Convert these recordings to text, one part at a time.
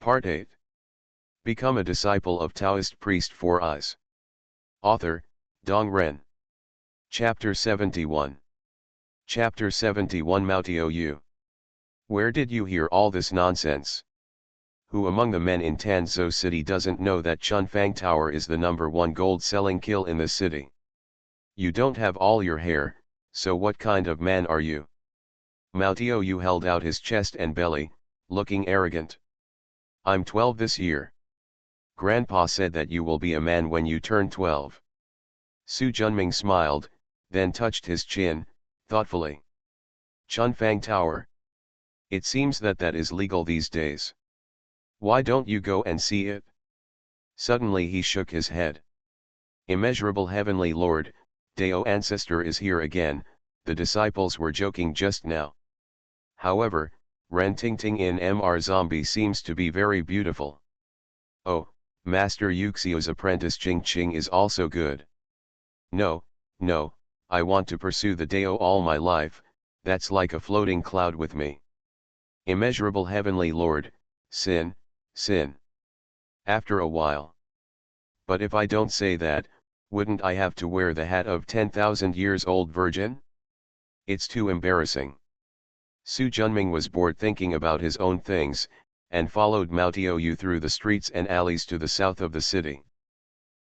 Part 8. Become a disciple of Taoist priest 4 eyes. Author, Dong Ren. Chapter 71. Chapter 71 Mao Yu. Where did you hear all this nonsense? Who among the men in Tanzhou City doesn't know that Chunfang Tower is the #1 gold-selling kill in the city? You don't have all your hair, so what kind of man are you? Mao Yu held out his chest and belly, looking arrogant. I'm 12 this year. Grandpa said that you will be a man when you turn 12. Su Junming smiled, then touched his chin, thoughtfully. Chunfang Tower. It seems that is legal these days. Why don't you go and see it? Suddenly he shook his head. Immeasurable heavenly Lord, Dao ancestor is here again, the disciples were joking just now. However, Ren Tingting in Mr. Zombie seems to be very beautiful. Oh, Master Yuxio's apprentice Ching Ching is also good. No, I want to pursue the Dao all my life, that's like a floating cloud with me. Immeasurable heavenly Lord, sin. After a while. But if I don't say that, wouldn't I have to wear the hat of 10,000 years old virgin? It's too embarrassing. Su Junming was bored thinking about his own things, and followed Mao Yu through the streets and alleys to the south of the city.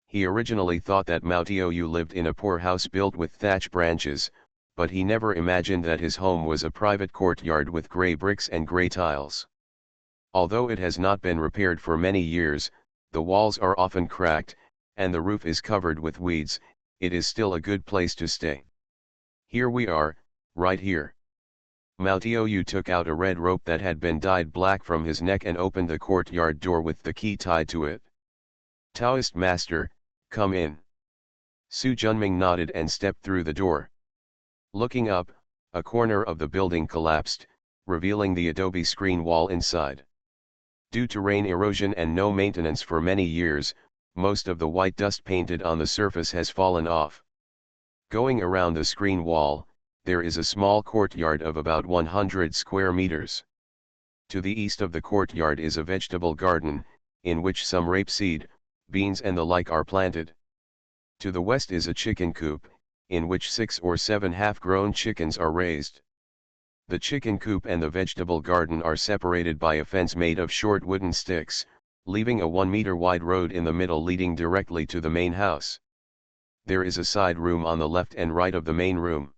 He originally thought that Mao Yu lived in a poor house built with thatch branches, but he never imagined that his home was a private courtyard with grey bricks and grey tiles. Although it has not been repaired for many years, the walls are often cracked, and the roof is covered with weeds, it is still a good place to stay. Here we are, right here. Mao Yu took out a red rope that had been dyed black from his neck and opened the courtyard door with the key tied to it. Taoist master, come in. Su Junming nodded and stepped through the door. Looking up, a corner of the building collapsed, revealing the adobe screen wall inside. Due to rain erosion and no maintenance for many years, most of the white dust painted on the surface has fallen off. Going around the screen wall, there is a small courtyard of about 100 square meters. To the east of the courtyard is a vegetable garden, in which some rapeseed, beans and the like are planted. To the west is a chicken coop, in which 6 or 7 half-grown chickens are raised. The chicken coop and the vegetable garden are separated by a fence made of short wooden sticks, leaving a 1-meter wide road in the middle leading directly to the main house. There is a side room on the left and right of the main room.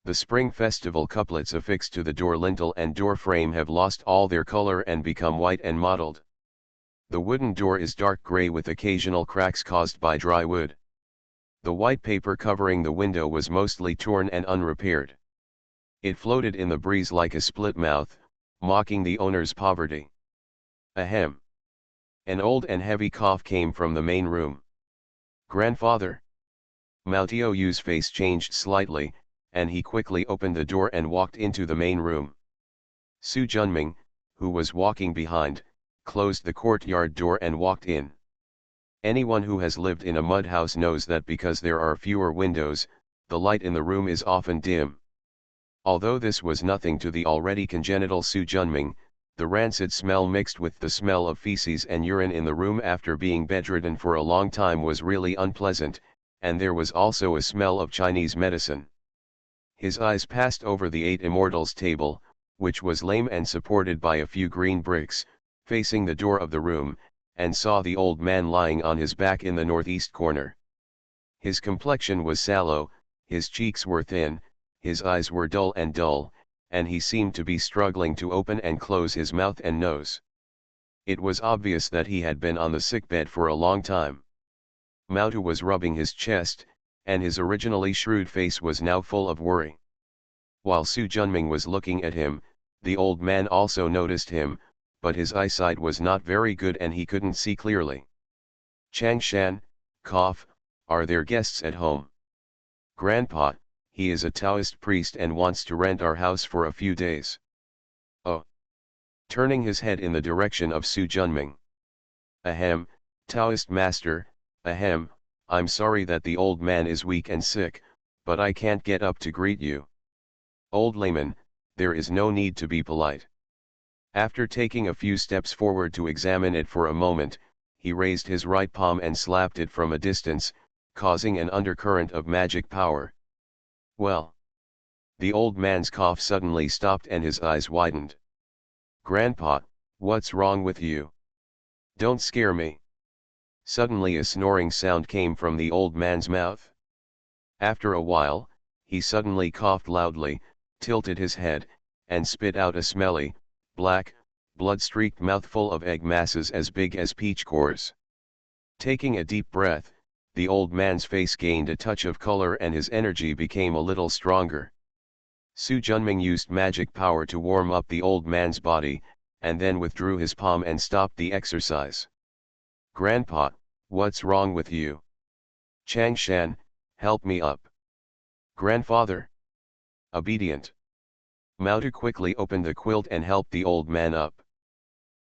The Spring Festival couplets affixed to the door lintel and door frame have lost all their color and become white and mottled. The wooden door is dark gray with occasional cracks caused by dry wood. The white paper covering the window was mostly torn and unrepaired. It floated in the breeze like a split mouth, mocking the owner's poverty. Ahem. An old and heavy cough came from the main room. Grandfather? Mao Yu's face changed slightly, and he quickly opened the door and walked into the main room. Su Junming, who was walking behind, closed the courtyard door and walked in. Anyone who has lived in a mud house knows that because there are fewer windows, the light in the room is often dim. Although this was nothing to the already congenital Su Junming, the rancid smell mixed with the smell of feces and urine in the room after being bedridden for a long time was really unpleasant, and there was also a smell of Chinese medicine. His eyes passed over the 8 immortals table, which was lame and supported by a few green bricks, facing the door of the room, and saw the old man lying on his back in the northeast corner. His complexion was sallow, his cheeks were thin, his eyes were dull, and he seemed to be struggling to open and close his mouth and nose. It was obvious that he had been on the sickbed for a long time. Mao Tu was rubbing his chest, and his originally shrewd face was now full of worry. While Su Junming was looking at him, the old man also noticed him, but his eyesight was not very good and he couldn't see clearly. Changshan, cough, are there guests at home? Grandpa, he is a Taoist priest and wants to rent our house for a few days. Oh. Turning his head in the direction of Su Junming. Ahem, Taoist master, ahem, I'm sorry that the old man is weak and sick, but I can't get up to greet you. Old layman, there is no need to be polite. After taking a few steps forward to examine it for a moment, he raised his right palm and slapped it from a distance, causing an undercurrent of magic power. Well. The old man's cough suddenly stopped and his eyes widened. "Grandpa, what's wrong with you? Don't scare me." Suddenly a snoring sound came from the old man's mouth. After a while, he suddenly coughed loudly, tilted his head, and spit out a smelly, black, blood-streaked mouthful of egg masses as big as peach cores. Taking a deep breath, the old man's face gained a touch of color and his energy became a little stronger. Su Junming used magic power to warm up the old man's body, and then withdrew his palm and stopped the exercise. "Grandpa, what's wrong with you? Chang Shan, help me up." "Grandfather." Obedient. Mao Tu quickly opened the quilt and helped the old man up.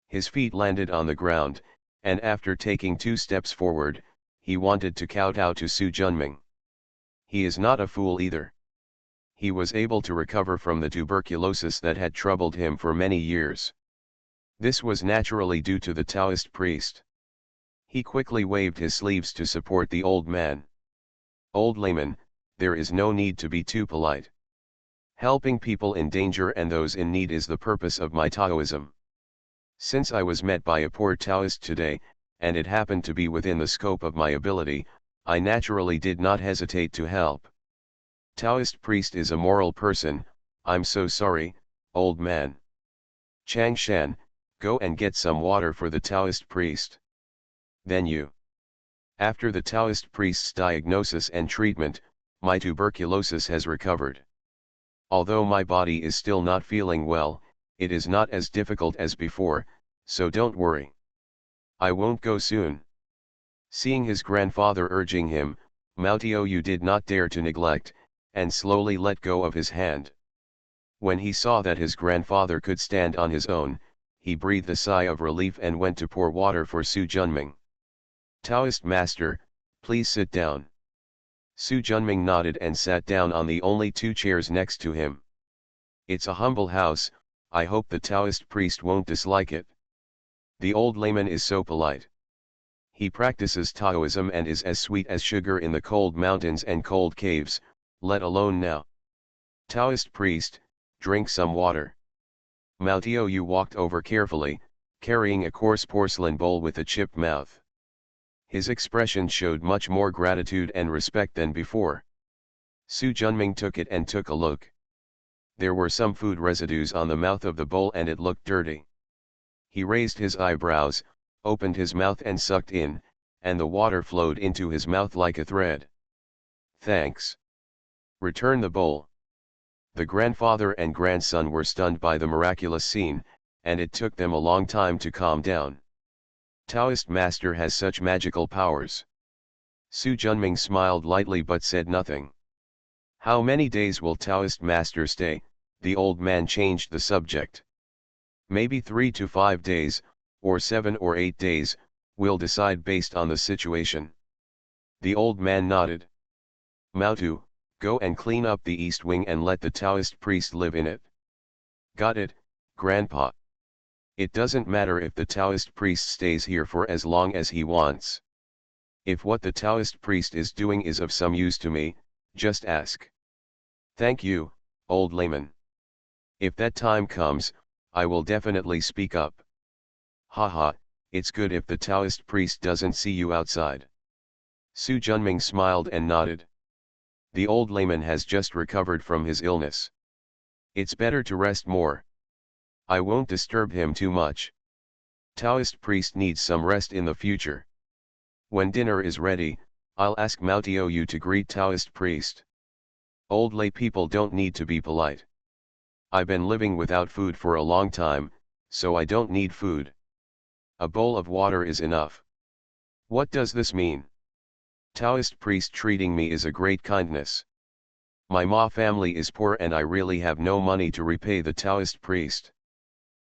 His feet landed on the ground, and after taking 2 steps forward, he wanted to kowtow to Su Junming. He is not a fool either. He was able to recover from the tuberculosis that had troubled him for many years. This was naturally due to the Taoist priest. He quickly waved his sleeves to support the old man. "Old layman, there is no need to be too polite. Helping people in danger and those in need is the purpose of my Taoism. Since I was met by a poor Taoist today, and it happened to be within the scope of my ability, I naturally did not hesitate to help. Taoist priest is a moral person. I'm so sorry, old man. Chang Shan, go and get some water for the Taoist priest. Then you." After the Taoist priest's diagnosis and treatment, my tuberculosis has recovered. Although my body is still not feeling well, it is not as difficult as before, so don't worry. I won't go soon. Seeing his grandfather urging him, Mao Tianyu did not dare to neglect, and slowly let go of his hand. When he saw that his grandfather could stand on his own, he breathed a sigh of relief and went to pour water for Su Junming. "Taoist master, please sit down." Su Junming nodded and sat down on the only 2 chairs next to him. "It's a humble house, I hope the Taoist priest won't dislike it. The old layman is so polite. He practices Taoism and is as sweet as sugar in the cold mountains and cold caves, let alone now. Taoist priest, drink some water." Mao Tianyu walked over carefully, carrying a coarse porcelain bowl with a chipped mouth. His expression showed much more gratitude and respect than before. Su Junming took it and took a look. There were some food residues on the mouth of the bowl and it looked dirty. He raised his eyebrows, opened his mouth and sucked in, and the water flowed into his mouth like a thread. "Thanks. Return the bowl." The grandfather and grandson were stunned by the miraculous scene, and it took them a long time to calm down. Taoist master has such magical powers. Su Junming smiled lightly but said nothing. "How many days will Taoist master stay?" The old man changed the subject. "Maybe 3 to 5 days, or 7 or 8 days, we'll decide based on the situation." The old man nodded. "Mao Tu, go and clean up the east wing and let the Taoist priest live in it." "Got it, Grandpa. It doesn't matter if the Taoist priest stays here for as long as he wants. If what the Taoist priest is doing is of some use to me, just ask." "Thank you, old layman. If that time comes, I will definitely speak up." "Haha, it's good if the Taoist priest doesn't see you outside." Su Junming smiled and nodded. The old layman has just recovered from his illness. It's better to rest more. I won't disturb him too much. Taoist priest needs some rest in the future. When dinner is ready, I'll ask Mao Tianyu to greet Taoist priest. Old lay people don't need to be polite. I've been living without food for a long time, so I don't need food. A bowl of water is enough. What does this mean? Taoist priest treating me is a great kindness. My Ma family is poor and I really have no money to repay the Taoist priest.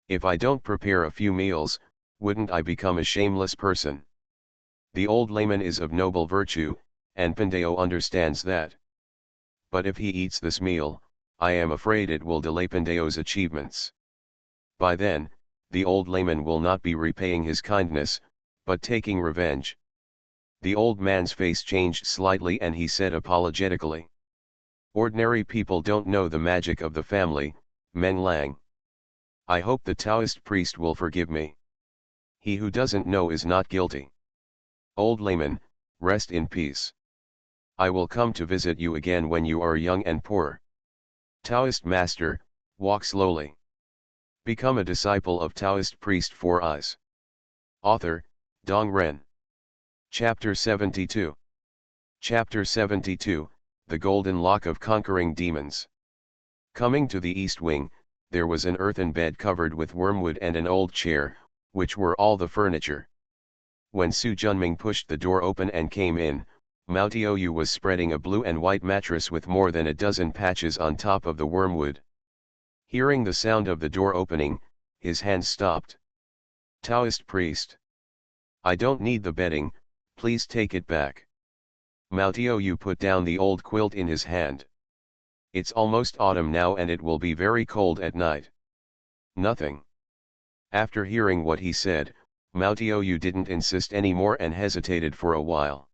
If I don't prepare a few meals, wouldn't I become a shameless person? The old layman is of noble virtue, and Pandeo understands that. But if he eats this meal, I am afraid it will delay Pandeo's achievements. By then, the old layman will not be repaying his kindness, but taking revenge. The old man's face changed slightly and he said apologetically. Ordinary people don't know the magic of the family, Meng Lang. I hope the Taoist priest will forgive me. He who doesn't know is not guilty. Old layman, rest in peace. I will come to visit you again when you are young and poor. Taoist master, walk slowly. Become a disciple of Taoist priest for us. Author, Dong Ren. Chapter 72. Chapter 72, The Golden Lock of Conquering Demons. Coming to the east wing, there was an earthen bed covered with wormwood and an old chair, which were all the furniture. When Su Junming pushed the door open and came in, Mao Tiaoyu was spreading a blue and white mattress with more than a dozen patches on top of the wormwood. Hearing the sound of the door opening, his hand stopped. Taoist priest. I don't need the bedding, please take it back. Mao Tiaoyu put down the old quilt in his hand. It's almost autumn now and it will be very cold at night. Nothing. After hearing what he said, Mao Tiaoyu didn't insist anymore and hesitated for a while.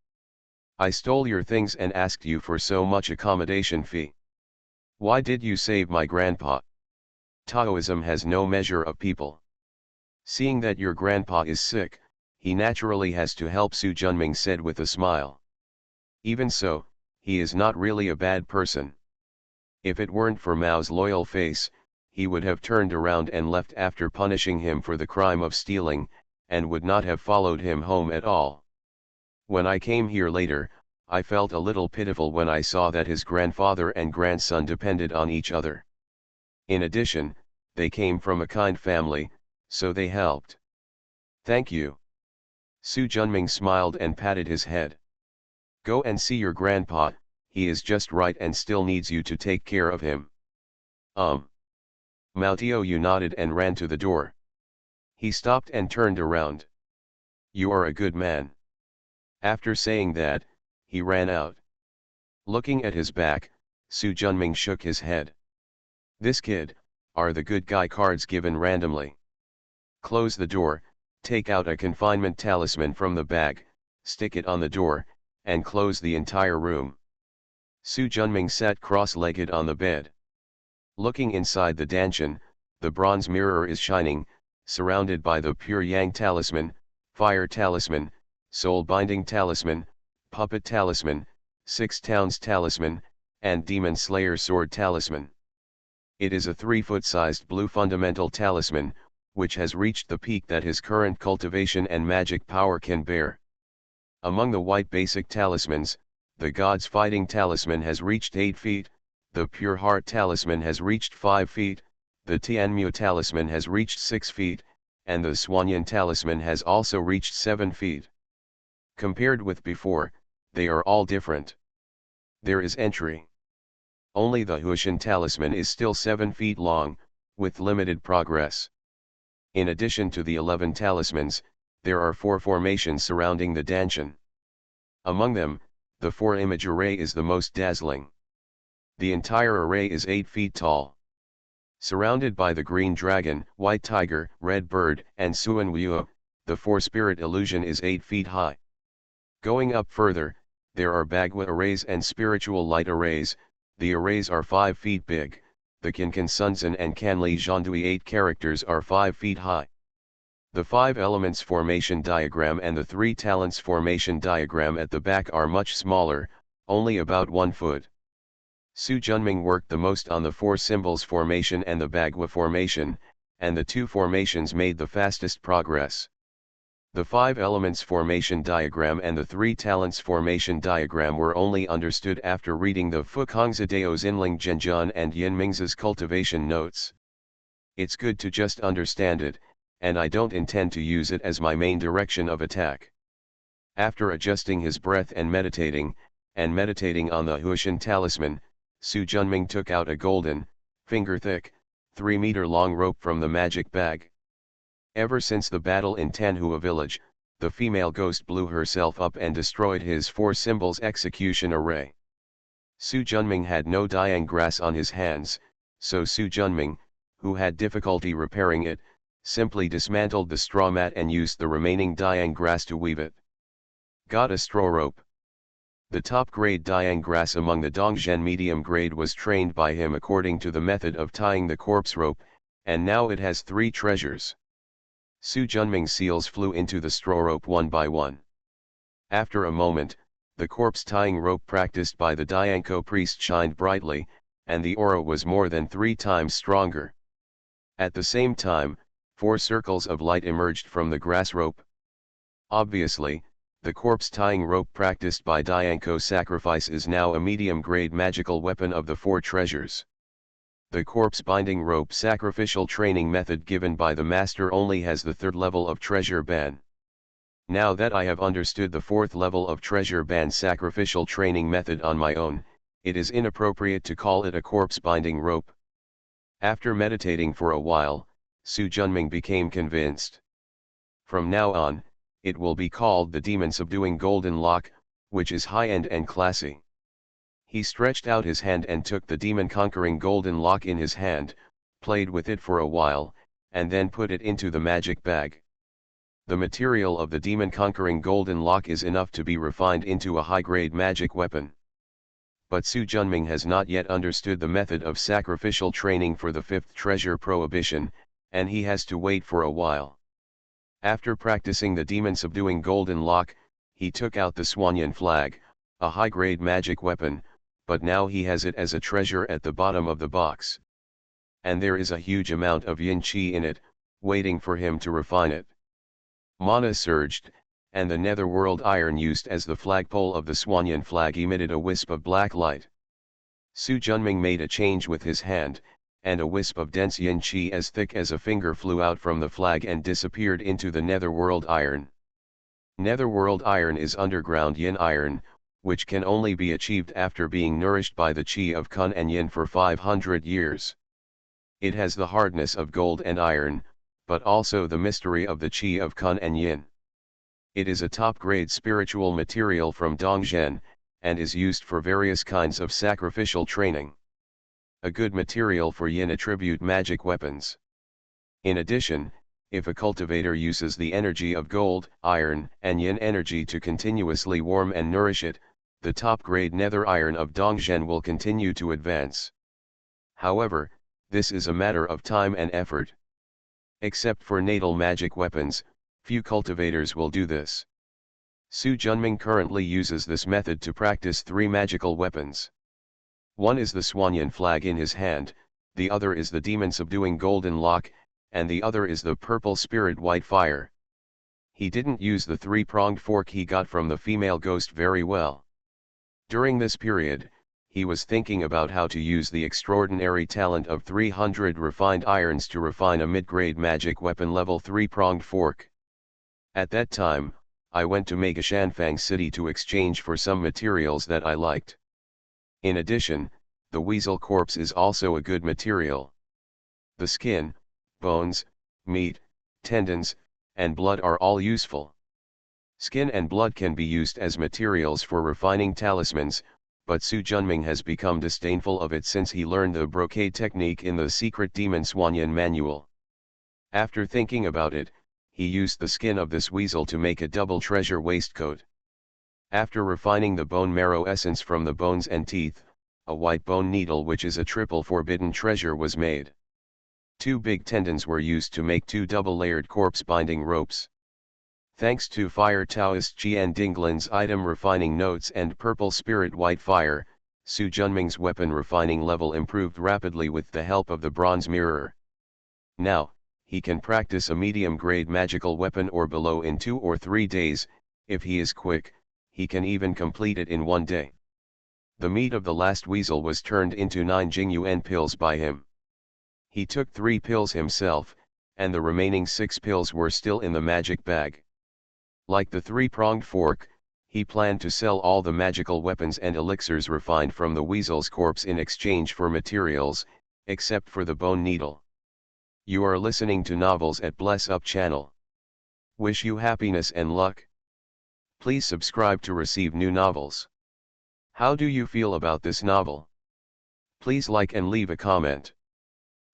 I stole your things and asked you for so much accommodation fee. Why did you save my grandpa? Taoism has no measure of people. Seeing that your grandpa is sick, he naturally has to help, Su Junming said with a smile. Even so, he is not really a bad person. If it weren't for Mao's loyal face, he would have turned around and left after punishing him for the crime of stealing, and would not have followed him home at all. When I came here later, I felt a little pitiful when I saw that his grandfather and grandson depended on each other. In addition, they came from a kind family, so they helped. Thank you. Su Junming smiled and patted his head. Go and see your grandpa, he is just right and still needs you to take care of him. Mao Tiaoyu nodded and ran to the door. He stopped and turned around. You are a good man. After saying that, he ran out. Looking at his back, Su Junming shook his head. This kid, are the good guy cards given randomly. Close the door, take out a confinement talisman from the bag, stick it on the door, and close the entire room. Su Junming sat cross-legged on the bed. Looking inside the dantian, the bronze mirror is shining, surrounded by the pure yang talisman, fire talisman, soul-binding talisman, puppet talisman, six towns talisman, and demon slayer sword talisman. It is a 3-foot-sized blue fundamental talisman, which has reached the peak that his current cultivation and magic power can bear. Among the white basic talismans, the God's Fighting Talisman has reached 8 feet, the Pure Heart Talisman has reached 5 feet, the Tianmu Talisman has reached 6 feet, and the Swanyan Talisman has also reached 7 feet. Compared with before, they are all different. There is entry. Only the Huishan Talisman is still 7 feet long, with limited progress. In addition to the 11 talismans, there are 4 formations surrounding the dantian. Among them, the 4-image array is the most dazzling. The entire array is 8 feet tall. Surrounded by the green dragon, white tiger, red bird, and Suan Wuo, the 4-spirit illusion is 8 feet high. Going up further, there are Bagua arrays and spiritual light arrays. The arrays are 5 feet big, the Kankan Sunzan and Kanli Zhandui 8 characters are 5 feet high. The 5 elements formation diagram and the 3 talents formation diagram at the back are much smaller, only about 1 foot. Su Junming worked the most on the 4 symbols formation and the Bagua formation, and the 2 formations made the fastest progress. The 5 elements formation diagram and the 3 talents formation diagram were only understood after reading the Fukongzadeo Xinling Zhenjian and Yin Ming's cultivation notes. It's good to just understand it, and I don't intend to use it as my main direction of attack. After adjusting his breath and meditating on the Huishan talisman, Su Junming took out a golden, finger-thick, 3-meter-long rope from the magic bag. Ever since the battle in Tanhua village, the female ghost blew herself up and destroyed his 4 symbols execution array. Su Junming had no dying grass on his hands, so Su Junming, who had difficulty repairing it, simply dismantled the straw mat and used the remaining Diang grass to weave it. Got a straw rope. The top-grade Diang grass among the Dongzhen medium grade was trained by him according to the method of tying the corpse rope, and now it has 3 treasures. Su Junming's seals flew into the straw rope one by one. After a moment, the corpse tying rope practiced by the Dianko priest shined brightly, and the aura was more than 3 times stronger. At the same time, 4 circles of light emerged from the grass rope. Obviously, the corpse tying rope practiced by Dianko sacrifice is now a medium-grade magical weapon of the 4 treasures. The corpse binding rope sacrificial training method given by the master only has the 3rd level of treasure ban. Now that I have understood the 4th level of treasure ban sacrificial training method on my own, it is inappropriate to call it a corpse binding rope. After meditating for a while, Su Junming became convinced. From now on, it will be called the demon subduing golden lock, which is high-end and classy. He stretched out his hand and took the demon-conquering golden lock in his hand, played with it for a while, and then put it into the magic bag. The material of the demon-conquering golden lock is enough to be refined into a high-grade magic weapon. But Su Junming has not yet understood the method of sacrificial training for the 5th treasure prohibition, and he has to wait for a while. After practicing the demon-subduing golden lock, he took out the Swanyan flag, a high-grade magic weapon, but now he has it as a treasure at the bottom of the box. And there is a huge amount of yin qi in it, waiting for him to refine it. Mana surged, and the netherworld iron used as the flagpole of the Swanyan flag emitted a wisp of black light. Su Junming made a change with his hand, and a wisp of dense yin qi as thick as a finger flew out from the flag and disappeared into the netherworld iron. Netherworld iron is underground yin iron, which can only be achieved after being nourished by the qi of kun and yin for 500 years. It has the hardness of gold and iron, but also the mystery of the qi of kun and yin. It is a top-grade spiritual material from Dongzhen, and is used for various kinds of sacrificial training. A good material for yin attribute magic weapons. In addition, if a cultivator uses the energy of gold, iron, and yin energy to continuously warm and nourish it, the top-grade nether iron of Dongzhen will continue to advance. However, this is a matter of time and effort. Except for natal magic weapons, few cultivators will do this. Su Junming currently uses this method to practice 3 magical weapons. One is the Swanyan flag in his hand, the other is the demon-subduing golden lock, and the other is the purple spirit white fire. He didn't use the 3-pronged fork he got from the female ghost very well. During this period, he was thinking about how to use the extraordinary talent of 300 refined irons to refine a mid-grade magic weapon level 3-pronged fork. At that time, I went to Megashanfang City to exchange for some materials that I liked. In addition, the weasel corpse is also a good material. The skin, bones, meat, tendons, and blood are all useful. Skin and blood can be used as materials for refining talismans, but Su Junming has become disdainful of it since he learned the brocade technique in the secret Demon Swanyan manual. After thinking about it, he used the skin of this weasel to make a double treasure waistcoat. After refining the bone marrow essence from the bones and teeth, a white bone needle which is a triple forbidden treasure was made. 2 big tendons were used to make 2 double-layered corpse binding ropes. Thanks to Fire Taoist Jian Dinglin's item refining notes and purple spirit white fire, Su Junming's weapon refining level improved rapidly with the help of the bronze mirror. Now, he can practice a medium-grade magical weapon or below in 2 or 3 days. If he is quick, he can even complete it in 1 day. The meat of the last weasel was turned into 9 Jingyuan pills by him. He took 3 pills himself, and the remaining 6 pills were still in the magic bag. Like the 3-pronged fork, he planned to sell all the magical weapons and elixirs refined from the weasel's corpse in exchange for materials, except for the bone needle. You are listening to Novels at Bless Up channel. Wish you happiness and luck. Please subscribe to receive new novels. How do you feel about this novel? Please like and leave a comment.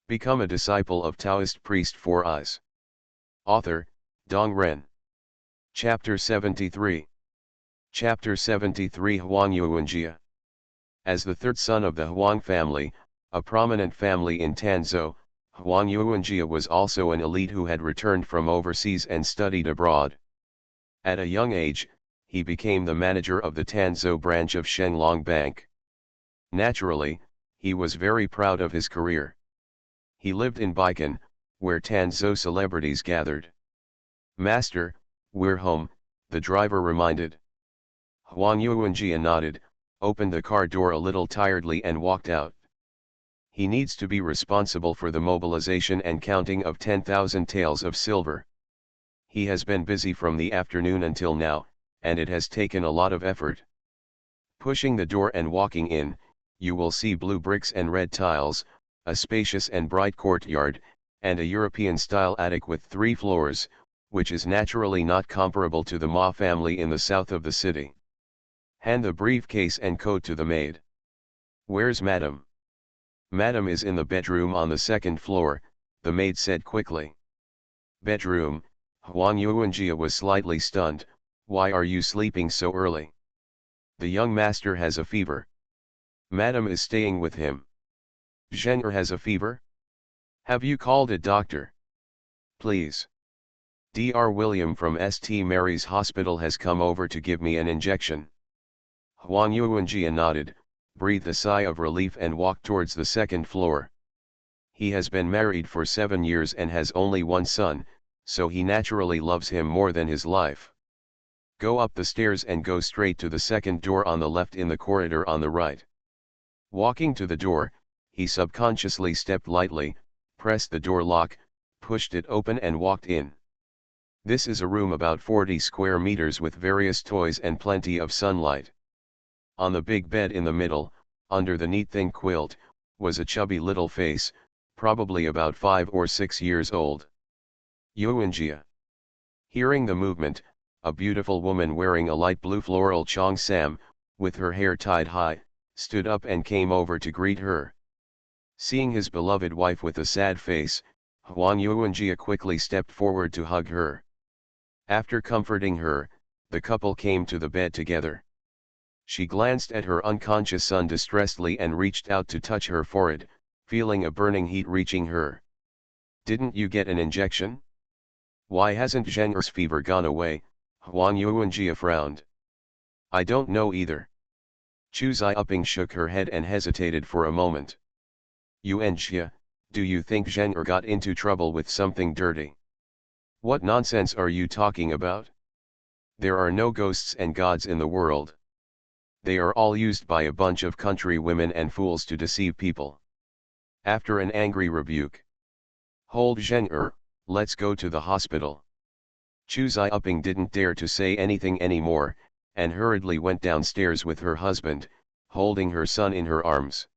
Become a disciple of Taoist priest for us. Author, Dong Ren. Chapter 73. Chapter 73 Huang Yuanjia. As the third son of the Huang family, a prominent family in Tanzhou, Huang Yuanjia was also an elite who had returned from overseas and studied abroad. At a young age, he became the manager of the Tanzhou branch of Shenlong Bank. Naturally, he was very proud of his career. He lived in Baikan, where Tanzhou celebrities gathered. "Master, we're home," the driver reminded. Huang Yuanjia nodded, opened the car door a little tiredly and walked out. He needs to be responsible for the mobilization and counting of 10,000 taels of silver. He has been busy from the afternoon until now, and it has taken a lot of effort. Pushing the door and walking in, you will see blue bricks and red tiles, a spacious and bright courtyard, and a European-style attic with 3 floors, which is naturally not comparable to the Ma family in the south of the city. Hand the briefcase and coat to the maid. "Where's Madam?" "Madam is in the bedroom on the 2nd floor, the maid said quickly. "Bedroom?" Huang Yuanjia was slightly stunned. "Why are you sleeping so early?" "The young master has a fever. Madam is staying with him." "Zheng'er has a fever? Have you called a doctor?" "Please. Dr. William from St. Mary's Hospital has come over to give me an injection." Huang Yuanjia nodded, breathed a sigh of relief and walked towards the 2nd floor. He has been married for 7 years and has only one son, so he naturally loves him more than his life. "Go up the stairs and go straight to the 2nd door on the left in the corridor on the right." Walking to the door, he subconsciously stepped lightly, pressed the door lock, pushed it open and walked in. This is a room about 40 square meters with various toys and plenty of sunlight. On the big bed in the middle, under the neat thin quilt, was a chubby little face, probably about 5 or 6 years old. Yuanjia. Hearing the movement, a beautiful woman wearing a light blue floral cheongsam, with her hair tied high, stood up and came over to greet her. Seeing his beloved wife with a sad face, Huang Yuanjia quickly stepped forward to hug her. After comforting her, the couple came to the bed together. She glanced at her unconscious son distressedly and reached out to touch her forehead, feeling a burning heat reaching her. "Didn't you get an injection? Why hasn't Zheng'er's fever gone away?" Huang Yuanjia frowned. "I don't know either." Chu Xiaoping shook her head and hesitated for a moment. "Yuanjia, do you think Zheng'er got into trouble with something dirty?" "What nonsense are you talking about? There are no ghosts and gods in the world. They are all used by a bunch of country women and fools to deceive people." After an angry rebuke. "Hold Zheng'er, let's go to the hospital." Chu Xiaoping didn't dare to say anything anymore, and hurriedly went downstairs with her husband, holding her son in her arms.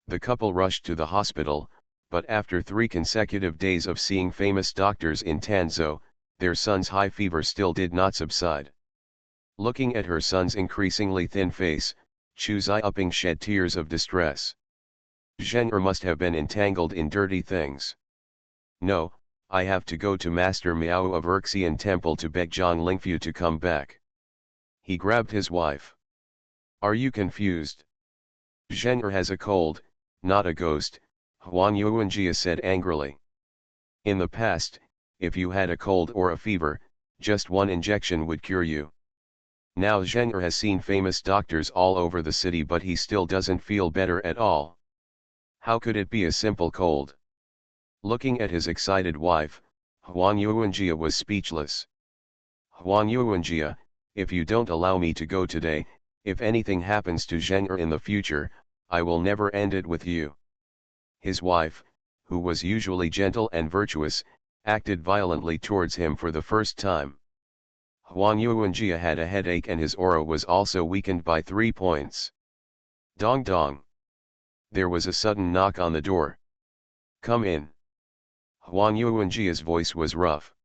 The couple rushed to the hospital, but after 3 consecutive days of seeing famous doctors in Tanzhou, their son's high fever still did not subside. Looking at her son's increasingly thin face, Chu Xiaoping shed tears of distress. Zheng'er must have been entangled in dirty things. "No, I have to go to Master Miao of Erxian Temple to beg Zhang Lingfu to come back." He grabbed his wife. "Are you confused? Zheng'er has a cold, not a ghost," Huang Yuanjia said angrily. "In the past, if you had a cold or a fever, just one injection would cure you. Now Zheng'er has seen famous doctors all over the city but he still doesn't feel better at all. How could it be a simple cold?" Looking at his excited wife, Huang Yuanjia was speechless. "Huang Yuanjia, if you don't allow me to go today, if anything happens to Zheng'er in the future, I will never end it with you." His wife, who was usually gentle and virtuous, acted violently towards him for the first time. Huang Yuanjia had a headache and his aura was also weakened by 3 points. Dong dong. There was a sudden knock on the door. "Come in." Huang Yuanjia's voice was rough.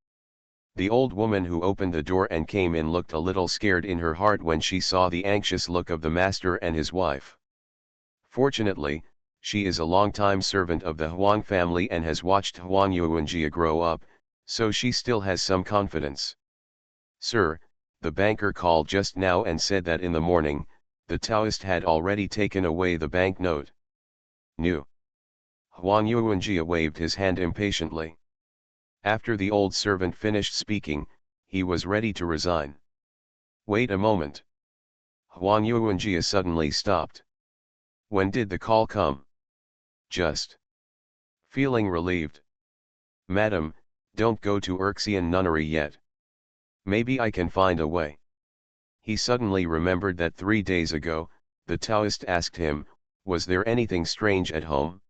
The old woman who opened the door and came in looked a little scared in her heart when she saw the anxious look of the master and his wife. Fortunately, she is a long-time servant of the Huang family and has watched Huang Yuanjia grow up, So she still has some confidence. Sir, the banker called just now and said that in the morning, the Taoist had already taken away the banknote. New. Huang Yuanjia waved his hand impatiently. After the old servant finished speaking, he was ready to resign. Wait a moment. Huang Yuanjia suddenly stopped. When did the call come? Just. Feeling relieved. Madam, don't go to Urxian nunnery yet. Maybe I can find a way. He suddenly remembered that 3 days ago, the Taoist asked him, was there anything strange at home?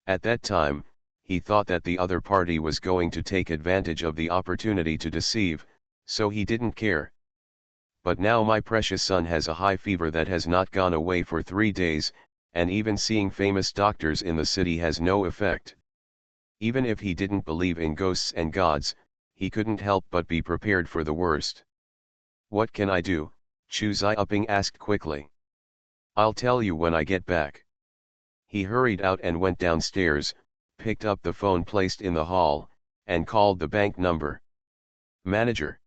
At that time, he thought that the other party was going to take advantage of the opportunity to deceive, so he didn't care. But now my precious son has a high fever that has not gone away for 3 days, and even seeing famous doctors in the city has no effect. Even if he didn't believe in ghosts and gods, he couldn't help but be prepared for the worst. What can I do? Chu Xiaoping asked quickly. I'll tell you when I get back. He hurried out and went downstairs, picked up the phone placed in the hall, and called the bank number. Manager.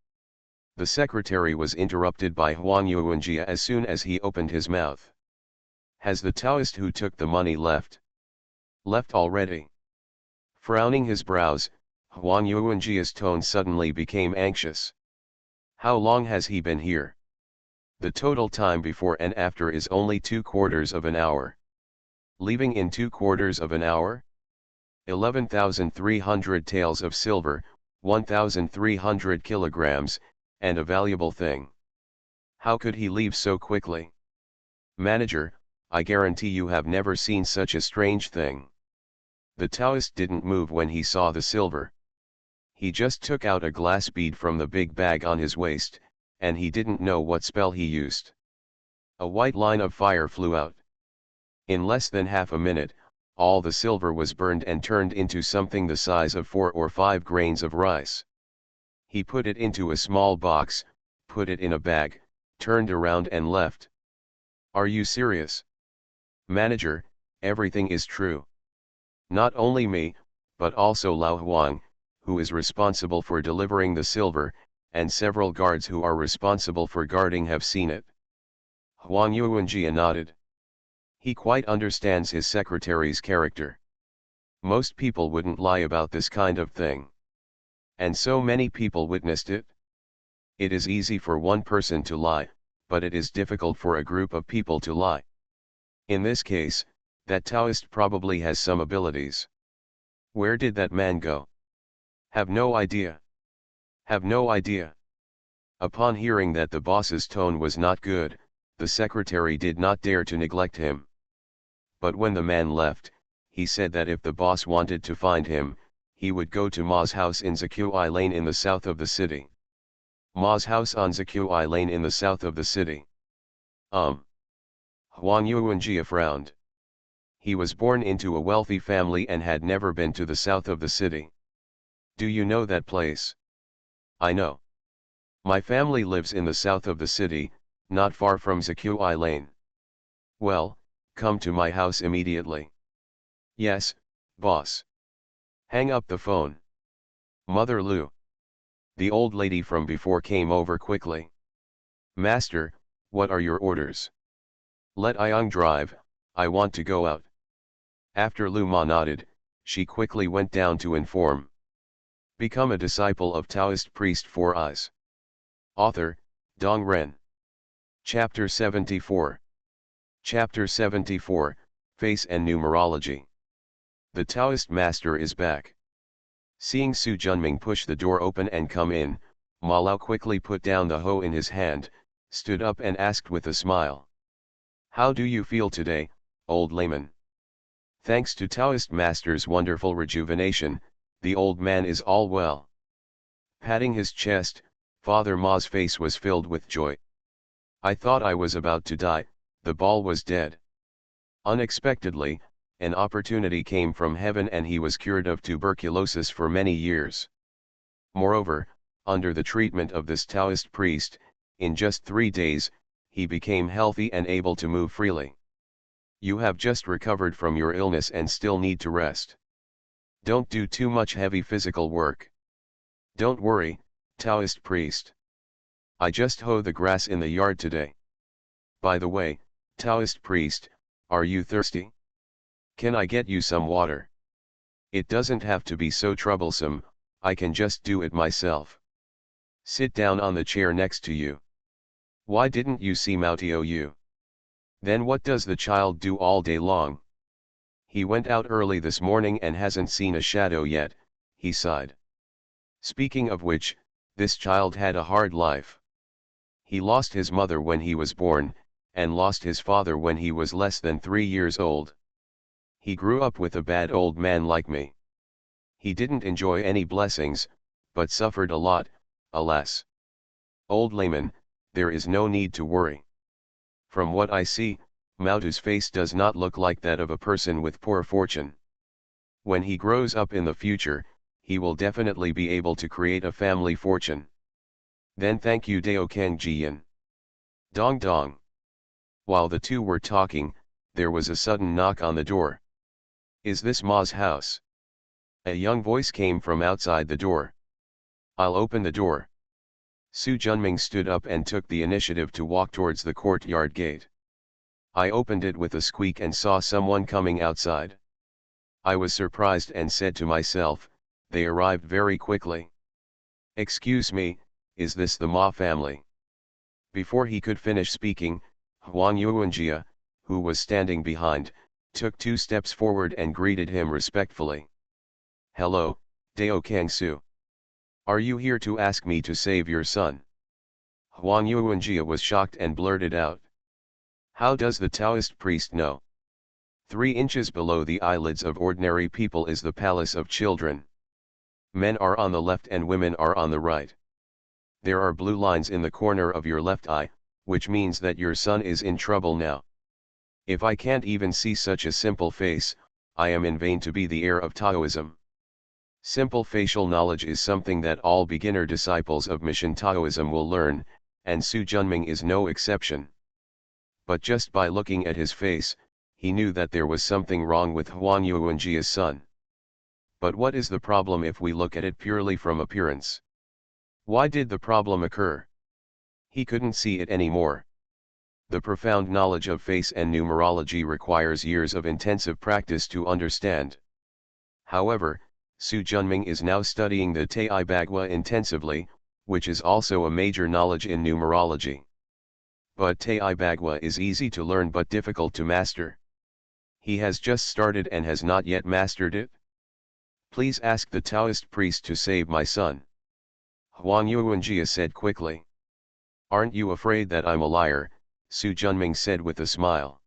The secretary was interrupted by Huang Yuanjia as soon as he opened his mouth. Has the Taoist who took the money left? Left already. Frowning his brows, Huang Yuanjia's tone suddenly became anxious. How long has he been here? The total time before and after is only 2/4 of an hour. Leaving in 2/4 of an hour? 11,300 taels of silver, 1,300 kilograms, and a valuable thing. How could he leave so quickly? Manager, I guarantee you have never seen such a strange thing. The Taoist didn't move when he saw the silver. He just took out a glass bead from the big bag on his waist, and he didn't know what spell he used. A white line of fire flew out. In less than half a minute, all the silver was burned and turned into something the size of 4 or 5 grains of rice. He put it into a small box, put it in a bag, turned around and left. Are you serious? Manager, everything is true. Not only me, but also Lao Huang, who is responsible for delivering the silver, and several guards who are responsible for guarding have seen it. Huang Yuanjia nodded. He quite understands his secretary's character. Most people wouldn't lie about this kind of thing. And so many people witnessed it. It is easy for one person to lie, but it is difficult for a group of people to lie. In this case, that Taoist probably has some abilities. Where did that man go? Have no idea. Have no idea. Upon hearing that the boss's tone was not good, the secretary did not dare to neglect him. But when the man left, he said that if the boss wanted to find him, he would go to Ma's house in Zakuai Lane in the south of the city. Ma's house on Zakuai Lane in the south of the city. Huang Yuanjia frowned. He was born into a wealthy family and had never been to the south of the city. Do you know that place? I know. My family lives in the south of the city, not far from Zakuai Lane. Well, come to my house immediately. Yes, boss. Hang up the phone. Mother Lu. The old lady from before came over quickly. Master, what are your orders? Let Ayang drive, I want to go out. After Lu Ma nodded, she quickly went down to inform. Become a disciple of Taoist priest 4 eyes. Author, Dong Ren. Chapter 74. Chapter 74, Face and Numerology. The Taoist master is back. Seeing Su Junming push the door open and come in, Ma Lao quickly put down the hoe in his hand, stood up and asked with a smile. How do you feel today, old layman? Thanks to Taoist master's wonderful rejuvenation, the old man is all well. Patting his chest, Father Ma's face was filled with joy. I thought I was about to die, the ball was dead. Unexpectedly, an opportunity came from heaven and he was cured of tuberculosis for many years. Moreover, under the treatment of this Taoist priest, in just 3 days, he became healthy and able to move freely. You have just recovered from your illness and still need to rest. Don't do too much heavy physical work. Don't worry, Taoist priest. I just hoe the grass in the yard today. By the way, Taoist priest, are you thirsty? Can I get you some water? It doesn't have to be so troublesome, I can just do it myself. Sit down on the chair next to you. Why didn't you see Mao? Then what does the child do all day long? He went out early this morning and hasn't seen a shadow yet, he sighed. Speaking of which, this child had a hard life. He lost his mother when he was born, and lost his father when he was less than 3 years old. He grew up with a bad old man like me. He didn't enjoy any blessings, but suffered a lot, alas. Old layman, there is no need to worry. From what I see, Mao's face does not look like that of a person with poor fortune. When he grows up in the future, he will definitely be able to create a family fortune. Then thank you Dao Kang Jian. Dong dong. While the two were talking, there was a sudden knock on the door. Is this Ma's house? A young voice came from outside the door. I'll open the door. Su Junming stood up and took the initiative to walk towards the courtyard gate. I opened it with a squeak and saw someone coming outside. I was surprised and said to myself, they arrived very quickly. Excuse me, is this the Ma family? Before he could finish speaking, Huang Yuanjia, who was standing behind, took 2 steps forward and greeted him respectfully. Hello, Dao Kangsu. Are you here to ask me to save your son? Huang Yuanjia was shocked and blurted out. How does the Taoist priest know? 3 inches below the eyelids of ordinary people is the palace of children. Men are on the left and women are on the right. There are blue lines in the corner of your left eye, which means that your son is in trouble now. If I can't even see such a simple face, I am in vain to be the heir of Taoism. Simple facial knowledge is something that all beginner disciples of Mission Taoism will learn, and Su Junming is no exception. But just by looking at his face, he knew that there was something wrong with Huang Yuanjia's son. But what is the problem if we look at it purely from appearance? Why did the problem occur? He couldn't see it anymore. The profound knowledge of face and numerology requires years of intensive practice to understand. However, Su Junming is now studying the Tai Bagua intensively, which is also a major knowledge in numerology. But Tai Bagua is easy to learn but difficult to master. He has just started and has not yet mastered it. Please ask the Taoist priest to save my son. Huang Yuanjia said quickly. Aren't you afraid that I'm a liar? Su Junming said with a smile.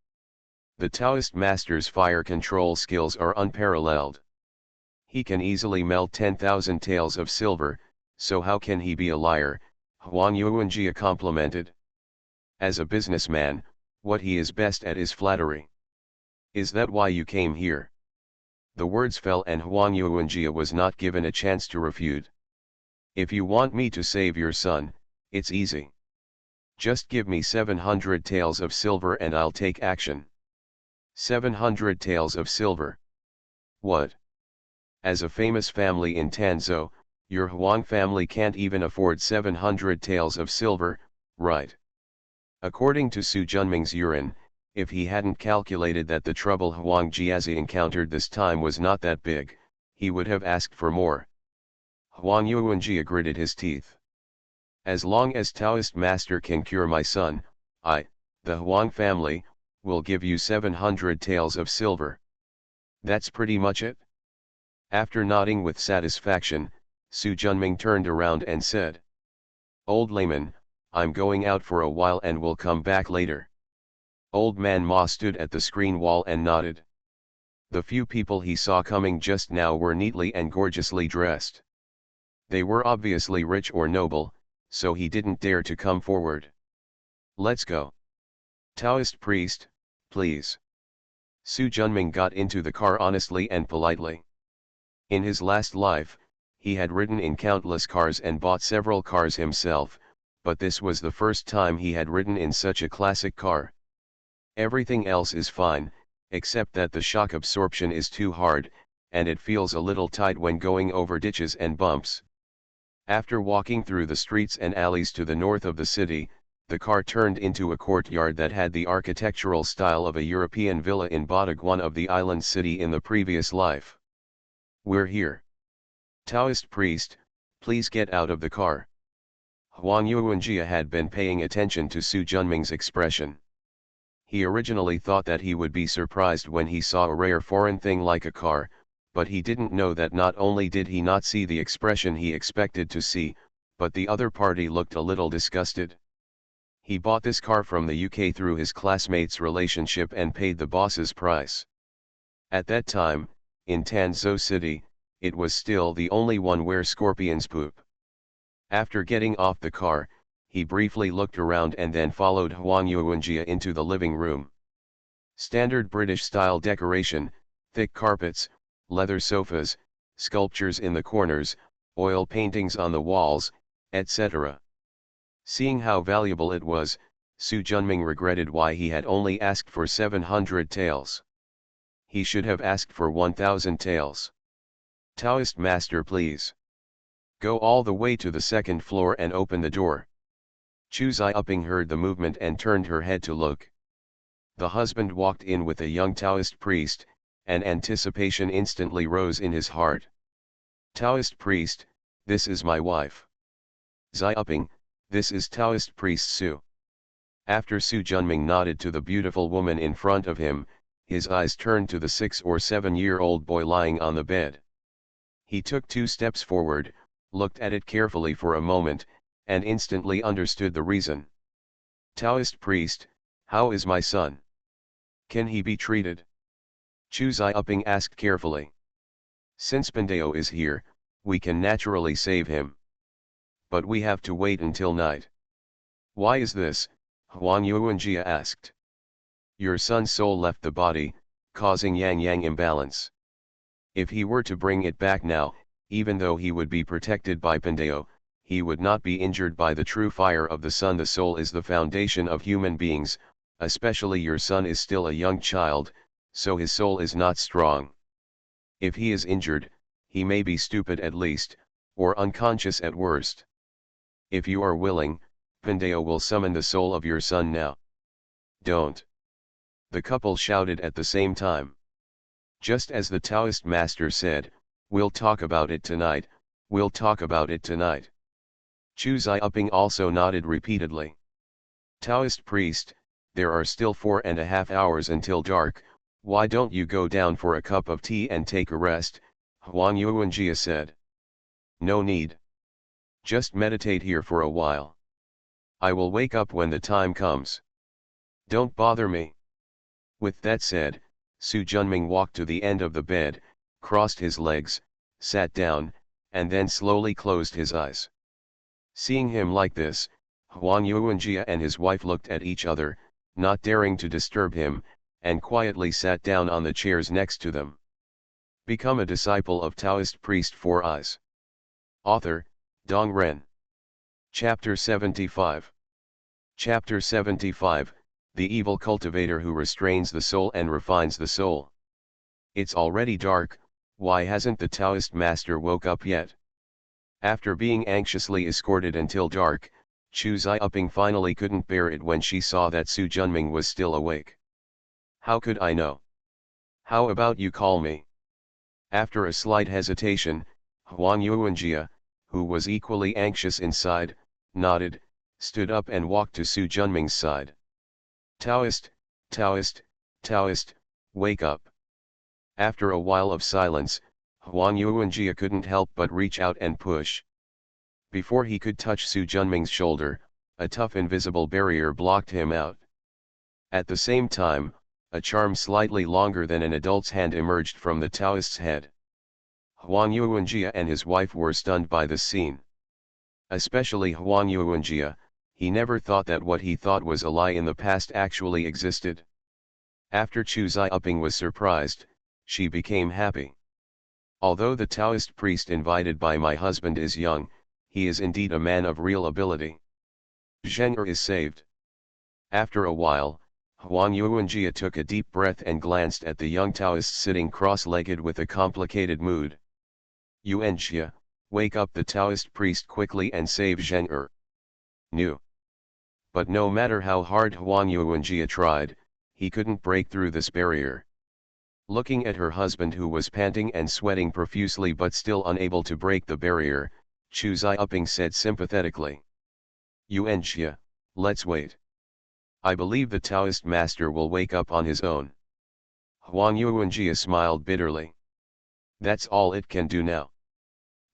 The Taoist master's fire control skills are unparalleled. He can easily melt 10,000 taels of silver, so how can he be a liar? Huang Yuanjia complimented. As a businessman, what he is best at is flattery. Is that why you came here? The words fell and Huang Yuanjia was not given a chance to refute. If you want me to save your son, it's easy. Just give me 700 taels of silver and I'll take action. 700 taels of silver. What? As a famous family in Tanzhou, your Huang family can't even afford 700 taels of silver, right? According to Su Junming's urine, if he hadn't calculated that the trouble Huang Jiazi encountered this time was not that big, he would have asked for more. Huang Yuanjia gritted his teeth. As long as Taoist master can cure my son, I, the Huang family, will give you 700 taels of silver. That's pretty much it? After nodding with satisfaction, Su Junming turned around and said. Old layman, I'm going out for a while and will come back later. Old man Ma stood at the screen wall and nodded. The few people he saw coming just now were neatly and gorgeously dressed. They were obviously rich or noble, so he didn't dare to come forward. Let's go. Taoist priest, please. Su Junming got into the car honestly and politely. In his last life, he had ridden in countless cars and bought several cars himself, but this was the first time he had ridden in such a classic car. Everything else is fine, except that the shock absorption is too hard, and it feels a little tight when going over ditches and bumps. After walking through the streets and alleys to the north of the city, the car turned into a courtyard that had the architectural style of a European villa in Badaguan of the island city in the previous life. "We're here. Taoist priest, please get out of the car." Huang Yuanjia had been paying attention to Su Junming's expression. He originally thought that he would be surprised when he saw a rare foreign thing like a car, but he didn't know that not only did he not see the expression he expected to see, but the other party looked a little disgusted. He bought this car from the UK through his classmate's relationship and paid the boss's price. At that time, in Tanzhou City, it was still the only one where scorpions poop. After getting off the car, he briefly looked around and then followed Huang Yuanjia into the living room. Standard British-style decoration, thick carpets, leather sofas, sculptures in the corners, oil paintings on the walls, etc. Seeing how valuable it was, Su Junming regretted why he had only asked for 700 taels. He should have asked for 1,000 taels. "Taoist master, please. Go all the way to the second floor and open the door." Chu Xiaoping heard the movement and turned her head to look. The husband walked in with a young Taoist priest, and anticipation instantly rose in his heart. "Taoist priest, this is my wife. Xiaoping, this is Taoist priest Su." After Su Junming nodded to the beautiful woman in front of him, his eyes turned to the 6 or 7-year-old boy lying on the bed. He took 2 steps forward, looked at it carefully for a moment, and instantly understood the reason. "Taoist priest, how is my son? Can he be treated?" Chu Xiaoping asked carefully. "Since Pandeo is here, we can naturally save him. But we have to wait until night." "Why is this?" Huang Yuanjia asked. "Your son's soul left the body, causing yang-yang imbalance. If he were to bring it back now, even though he would be protected by Pandeo, he would not be injured by the true fire of the sun. The soul is the foundation of human beings, especially your son is still a young child, so his soul is not strong. If he is injured, he may be stupid at least, or unconscious at worst. If you are willing, Pandeo will summon the soul of your son now." "Don't!" the couple shouted at the same time. Just as the Taoist master said, "We'll talk about it tonight, we'll talk about it tonight." Chu Xiaoping also nodded repeatedly. "Taoist priest, there are still 4.5 hours until dark, why don't you go down for a cup of tea and take a rest?" Huang Yuanjia said. "No need. Just meditate here for a while. I will wake up when the time comes. Don't bother me." With that said, Su Junming walked to the end of the bed, crossed his legs, sat down, and then slowly closed his eyes. Seeing him like this, Huang Yuanjia and his wife looked at each other, not daring to disturb him, and quietly sat down on the chairs next to them. Become a disciple of Taoist priest 4 Eyes. Author, Dong Ren. Chapter 75. Chapter 75, The Evil Cultivator Who Restrains the Soul and Refines the Soul. It's already dark, why hasn't the Taoist master woke up yet? After being anxiously escorted until dark, Chu Xiaoping finally couldn't bear it when she saw that Su Junming was still awake. "How could I know? How about you call me?" After a slight hesitation, Huang Yuanjia, who was equally anxious inside, nodded, stood up and walked to Su Junming's side. "Taoist, Taoist, Taoist, wake up." After a while of silence, Huang Yuanjia couldn't help but reach out and push. Before he could touch Su Junming's shoulder, a tough invisible barrier blocked him out. At the same time, a charm slightly longer than an adult's hand emerged from the Taoist's head. Huang Yuanjia and his wife were stunned by this scene. Especially Huang Yuanjia, he never thought that what he thought was a lie in the past actually existed. After Chu Xiaoping was surprised, she became happy. "Although the Taoist priest invited by my husband is young, he is indeed a man of real ability. Zheng is saved." After a while, Huang Yuanjia took a deep breath and glanced at the young Taoist sitting cross-legged with a complicated mood. "Yuanjia, Wake up the Taoist priest quickly and save Zheng Er. Knew. But no matter how hard Huang Yuanjia tried, he couldn't break through this barrier. Looking at her husband who was panting and sweating profusely but still unable to break the barrier, Chu Xiaoping said sympathetically. Yuanjia, let's wait. I believe the Taoist master will wake up on his own. Huang Yuanjia smiled bitterly. That's all it can do now.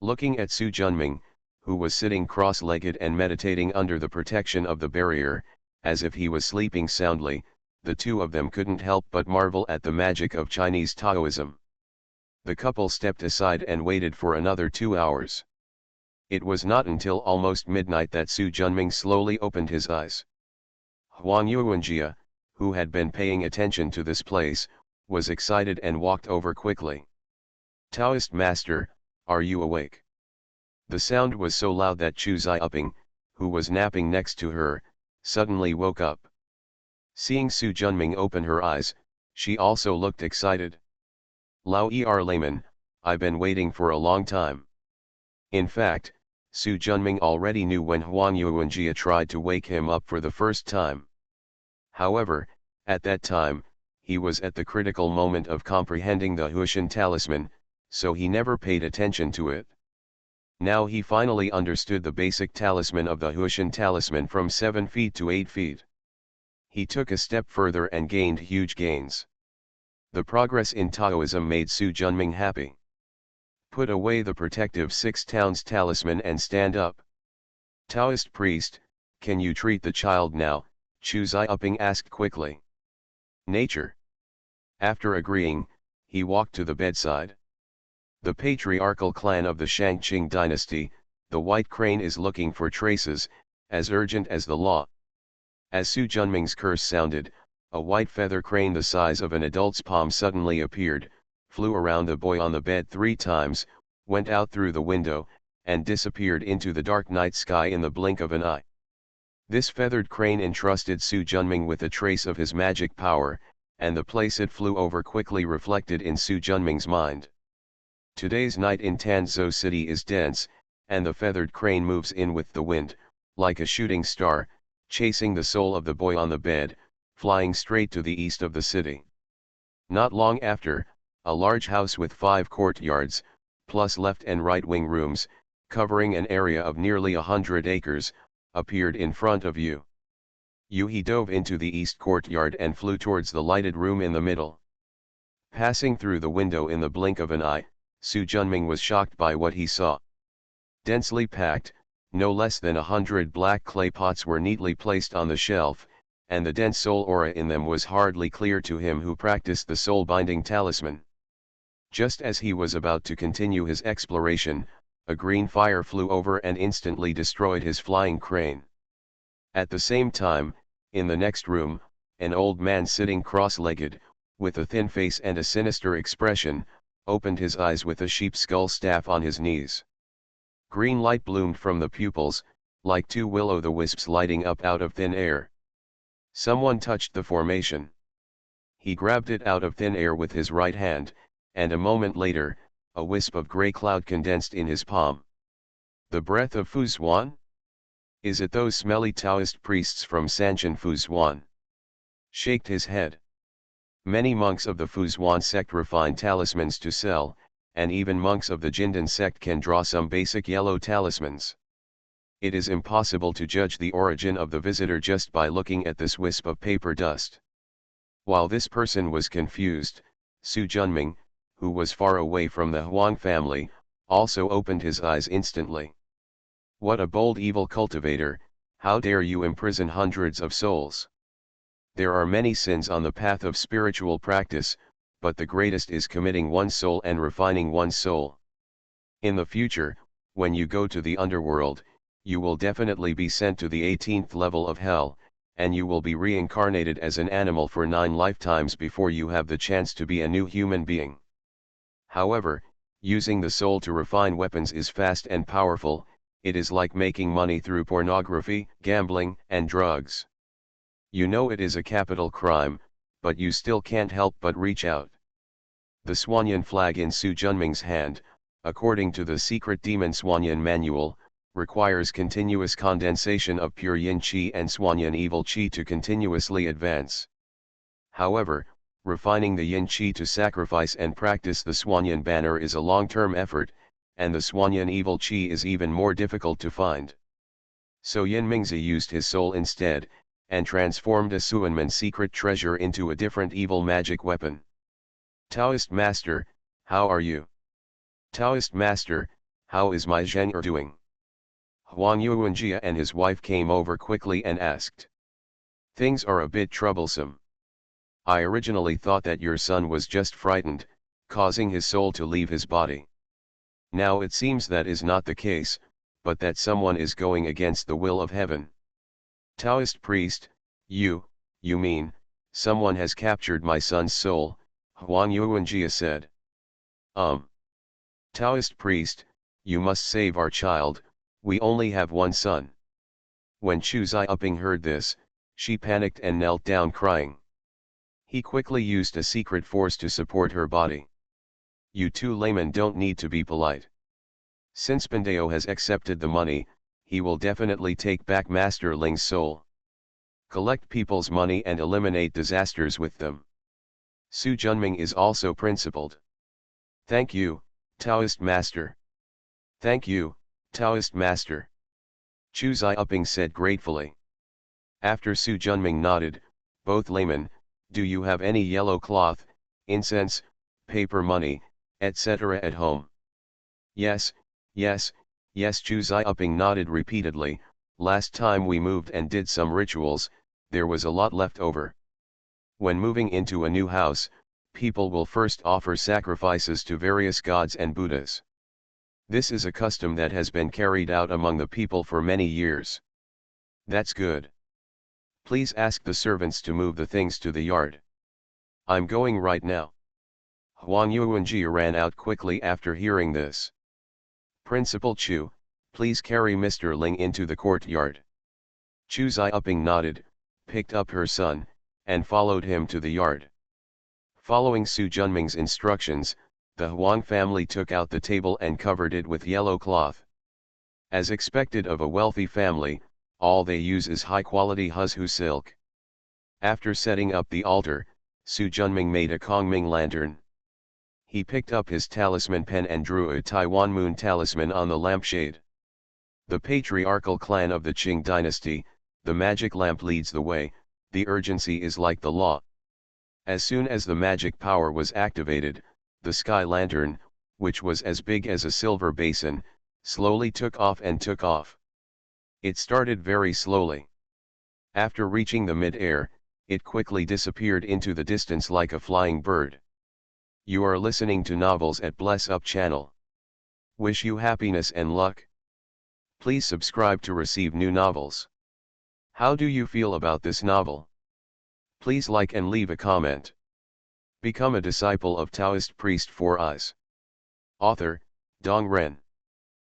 Looking at Su Junming, who was sitting cross-legged and meditating under the protection of the barrier, as if he was sleeping soundly, the two of them couldn't help but marvel at the magic of Chinese Taoism. The couple stepped aside and waited for another 2 hours. It was not until almost midnight that Su Junming slowly opened his eyes. Huang Yuanjia, who had been paying attention to this place, was excited and walked over quickly. Taoist master, are you awake? The sound was so loud that Chu Xiaoping, who was napping next to her, suddenly woke up. Seeing Su Junming open her eyes, she also looked excited. Lao layman, I've been waiting for a long time. In fact, Su Junming already knew when Huang Yuanjia tried to wake him up for the first time. However, at that time, he was at the critical moment of comprehending the Huishan talisman, so he never paid attention to it. Now he finally understood the basic talisman of the Huishan talisman from 7 feet to 8 feet. He took a step further and gained huge gains. The progress in Taoism made Su Junming happy. Put away the protective 6 towns talisman and stand up. Taoist priest, can you treat the child now? Chu Xiaoping asked quickly. Nature. After agreeing, he walked to the bedside. The patriarchal clan of the Shangqing dynasty, the White Crane is looking for traces, as urgent as the law. As Su Junming's curse sounded, a white feather crane the size of an adult's palm suddenly appeared, flew around the boy on the bed 3 times, went out through the window, and disappeared into the dark night sky in the blink of an eye. This feathered crane entrusted Su Junming with a trace of his magic power, and the place it flew over quickly reflected in Su Junming's mind. Today's night in Tanzhou City is dense, and the feathered crane moves in with the wind, like a shooting star, chasing the soul of the boy on the bed, flying straight to the east of the city. Not long after, a large house with 5 courtyards, plus left and right wing rooms, covering an area of nearly 100 acres, appeared in front of you. He dove into the east courtyard and flew towards the lighted room in the middle. Passing through the window in the blink of an eye, Su Junming was shocked by what he saw. Densely packed, no less than 100 black clay pots were neatly placed on the shelf, and the dense soul aura in them was hardly clear to him who practiced the soul-binding talisman. Just as he was about to continue his exploration, a green fire flew over and instantly destroyed his flying crane. At the same time, in the next room, an old man sitting cross-legged, with a thin face and a sinister expression, opened his eyes with a sheep's skull staff on his knees. Green light bloomed from the pupils, like 2 will-o'-the-wisps lighting up out of thin air. Someone touched the formation. He grabbed it out of thin air with his right hand, and a moment later, a wisp of grey cloud condensed in his palm. The breath of Fuzhuan? Is it those smelly Taoist priests from Sanchen Fuzhuan? Shaked his head. Many monks of the Fuzhuan sect refine talismans to sell, and even monks of the Jindan sect can draw some basic yellow talismans. It is impossible to judge the origin of the visitor just by looking at this wisp of paper dust. While this person was confused, Su Junming, who was far away from the Huang family, also opened his eyes instantly. What a bold evil cultivator, how dare you imprison hundreds of souls? There are many sins on the path of spiritual practice, but the greatest is committing one's soul and refining one's soul. In the future, when you go to the underworld, you will definitely be sent to the 18th level of hell, and you will be reincarnated as an animal for 9 lifetimes before you have the chance to be a new human being. However, using the soul to refine weapons is fast and powerful. It is like making money through pornography, gambling, and drugs. You know it is a capital crime, but you still can't help but reach out. The Swanyan flag in Su Junming's hand, according to the secret demon Swanyan manual, requires continuous condensation of pure yin qi and Swanyan evil qi to continuously advance. However, refining the yin qi to sacrifice and practice the Swanyan banner is a long-term effort, and the Swanyan evil qi is even more difficult to find. So Yin Mingzi used his soul instead, and transformed a Suanman secret treasure into a different evil magic weapon. Taoist Master, how are you? Taoist Master, how is my Zheng doing? Huang Yuanjia and his wife came over quickly and asked. Things are a bit troublesome. I originally thought that your son was just frightened, causing his soul to leave his body. Now it seems that is not the case, but that someone is going against the will of heaven. Taoist priest, you mean, someone has captured my son's soul, Huang Yuanjia said. Taoist priest, you must save our child, we only have one son. When Chu Xiaoping heard this, she panicked and knelt down crying. He quickly used a secret force to support her body. You two laymen don't need to be polite. Since Bandeo has accepted the money, he will definitely take back Master Ling's soul. Collect people's money and eliminate disasters with them. Su Junming is also principled. Thank you, Taoist Master. Thank you, Taoist Master. Chu Xiaoping said gratefully. After Su Junming nodded, both laymen, do you have any yellow cloth, incense, paper money, etc. at home? Yes, Chu Xiaoping nodded repeatedly. Last time we moved and did some rituals, there was a lot left over. When moving into a new house, people will first offer sacrifices to various gods and Buddhas. This is a custom that has been carried out among the people for many years. That's good. Please ask the servants to move the things to the yard. I'm going right now. Huang Yuanjia ran out quickly after hearing this. Principal Chu, please carry Mr. Ling into the courtyard. Chu Xiaoping nodded, picked up her son, and followed him to the yard. Following Su Junming's instructions, the Huang family took out the table and covered it with yellow cloth. As expected of a wealthy family, all they use is high-quality Huzhu silk. After setting up the altar, Su Junming made a Kongming lantern. He picked up his talisman pen and drew a Taiwan moon talisman on the lampshade. The patriarchal clan of the Qing dynasty, the magic lamp leads the way, the urgency is like the law. As soon as the magic power was activated, the sky lantern, which was as big as a silver basin, slowly took off and took off. It started very slowly. After reaching the mid-air, it quickly disappeared into the distance like a flying bird. You are listening to novels at Bless Up channel. Wish you happiness and luck. Please subscribe to receive new novels. How do you feel about this novel? Please like and leave a comment. Become a disciple of Taoist priest for us. Author, Dong Ren.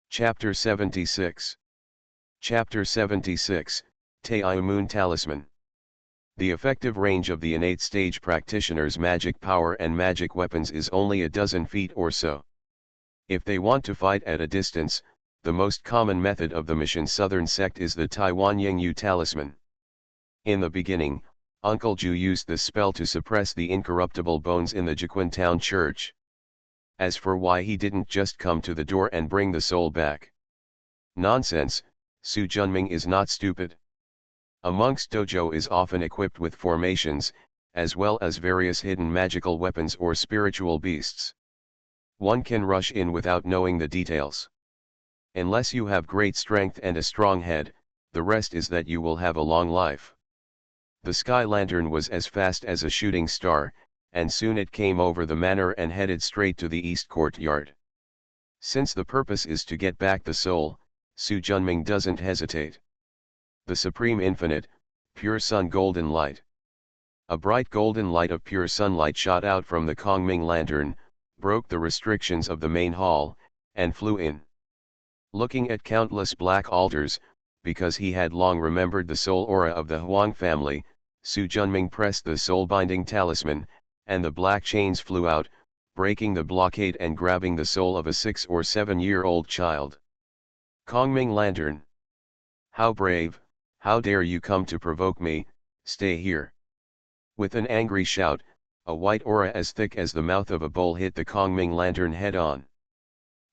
Chapter 76. Chapter 76, Taiyu Moon Talisman. The effective range of the innate stage practitioner's magic power and magic weapons is only a dozen feet or so. If they want to fight at a distance, the most common method of the Mission Southern sect is the Taiwan Yingyu Talisman. In the beginning, Uncle Ju used this spell to suppress the incorruptible bones in the Jiquan Town Church. As for why he didn't just come to the door and bring the soul back. Nonsense, Su Junming is not stupid. A monk's dojo is often equipped with formations, as well as various hidden magical weapons or spiritual beasts. One can rush in without knowing the details. Unless you have great strength and a strong head, the rest is that you will have a long life. The sky lantern was as fast as a shooting star, and soon it came over the manor and headed straight to the east courtyard. Since the purpose is to get back the soul, Su Junming doesn't hesitate. The supreme infinite, pure sun golden light. A bright golden light of pure sunlight shot out from the Kongming lantern, broke the restrictions of the main hall, and flew in. Looking at countless black altars, because he had long remembered the soul aura of the Huang family, Su Junming pressed the soul-binding talisman, and the black chains flew out, breaking the blockade and grabbing the soul of a 6 or 7-year-old child. Kongming Lantern. How brave, how dare you come to provoke me, stay here. With an angry shout, a white aura as thick as the mouth of a bull hit the Kongming Lantern head-on.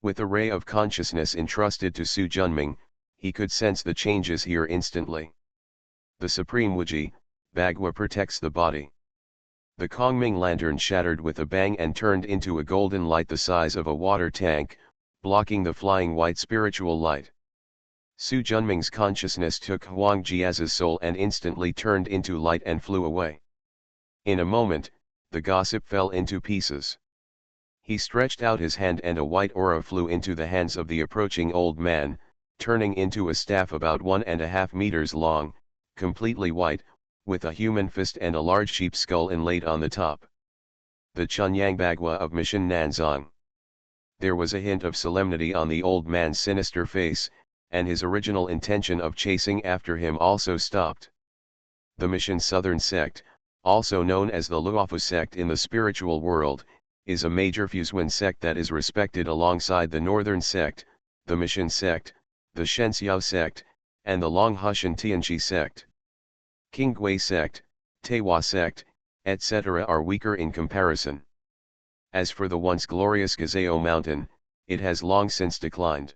With a ray of consciousness entrusted to Su Junming, he could sense the changes here instantly. The supreme Wuji, Bagua protects the body. The Kongming Lantern shattered with a bang and turned into a golden light the size of a water tank, blocking the flying white spiritual light. Su Junming's consciousness took Huang Jia's soul and instantly turned into light and flew away. In a moment, the gossip fell into pieces. He stretched out his hand and a white aura flew into the hands of the approaching old man, turning into a staff about 1.5 meters long, completely white, with a human fist and a large sheep's skull inlaid on the top. The Chunyang Bagua of Mission Nanzang. There was a hint of solemnity on the old man's sinister face, and his original intention of chasing after him also stopped. The Mission Southern sect, also known as the Luofu sect in the spiritual world, is a major Fusuan sect that is respected alongside the Northern sect, the Mission sect, the Shenxiao sect, and the Longhushan Tianchi sect. Qinggui sect, Taiwa sect, etc. are weaker in comparison. As for the once glorious Gazao mountain, it has long since declined.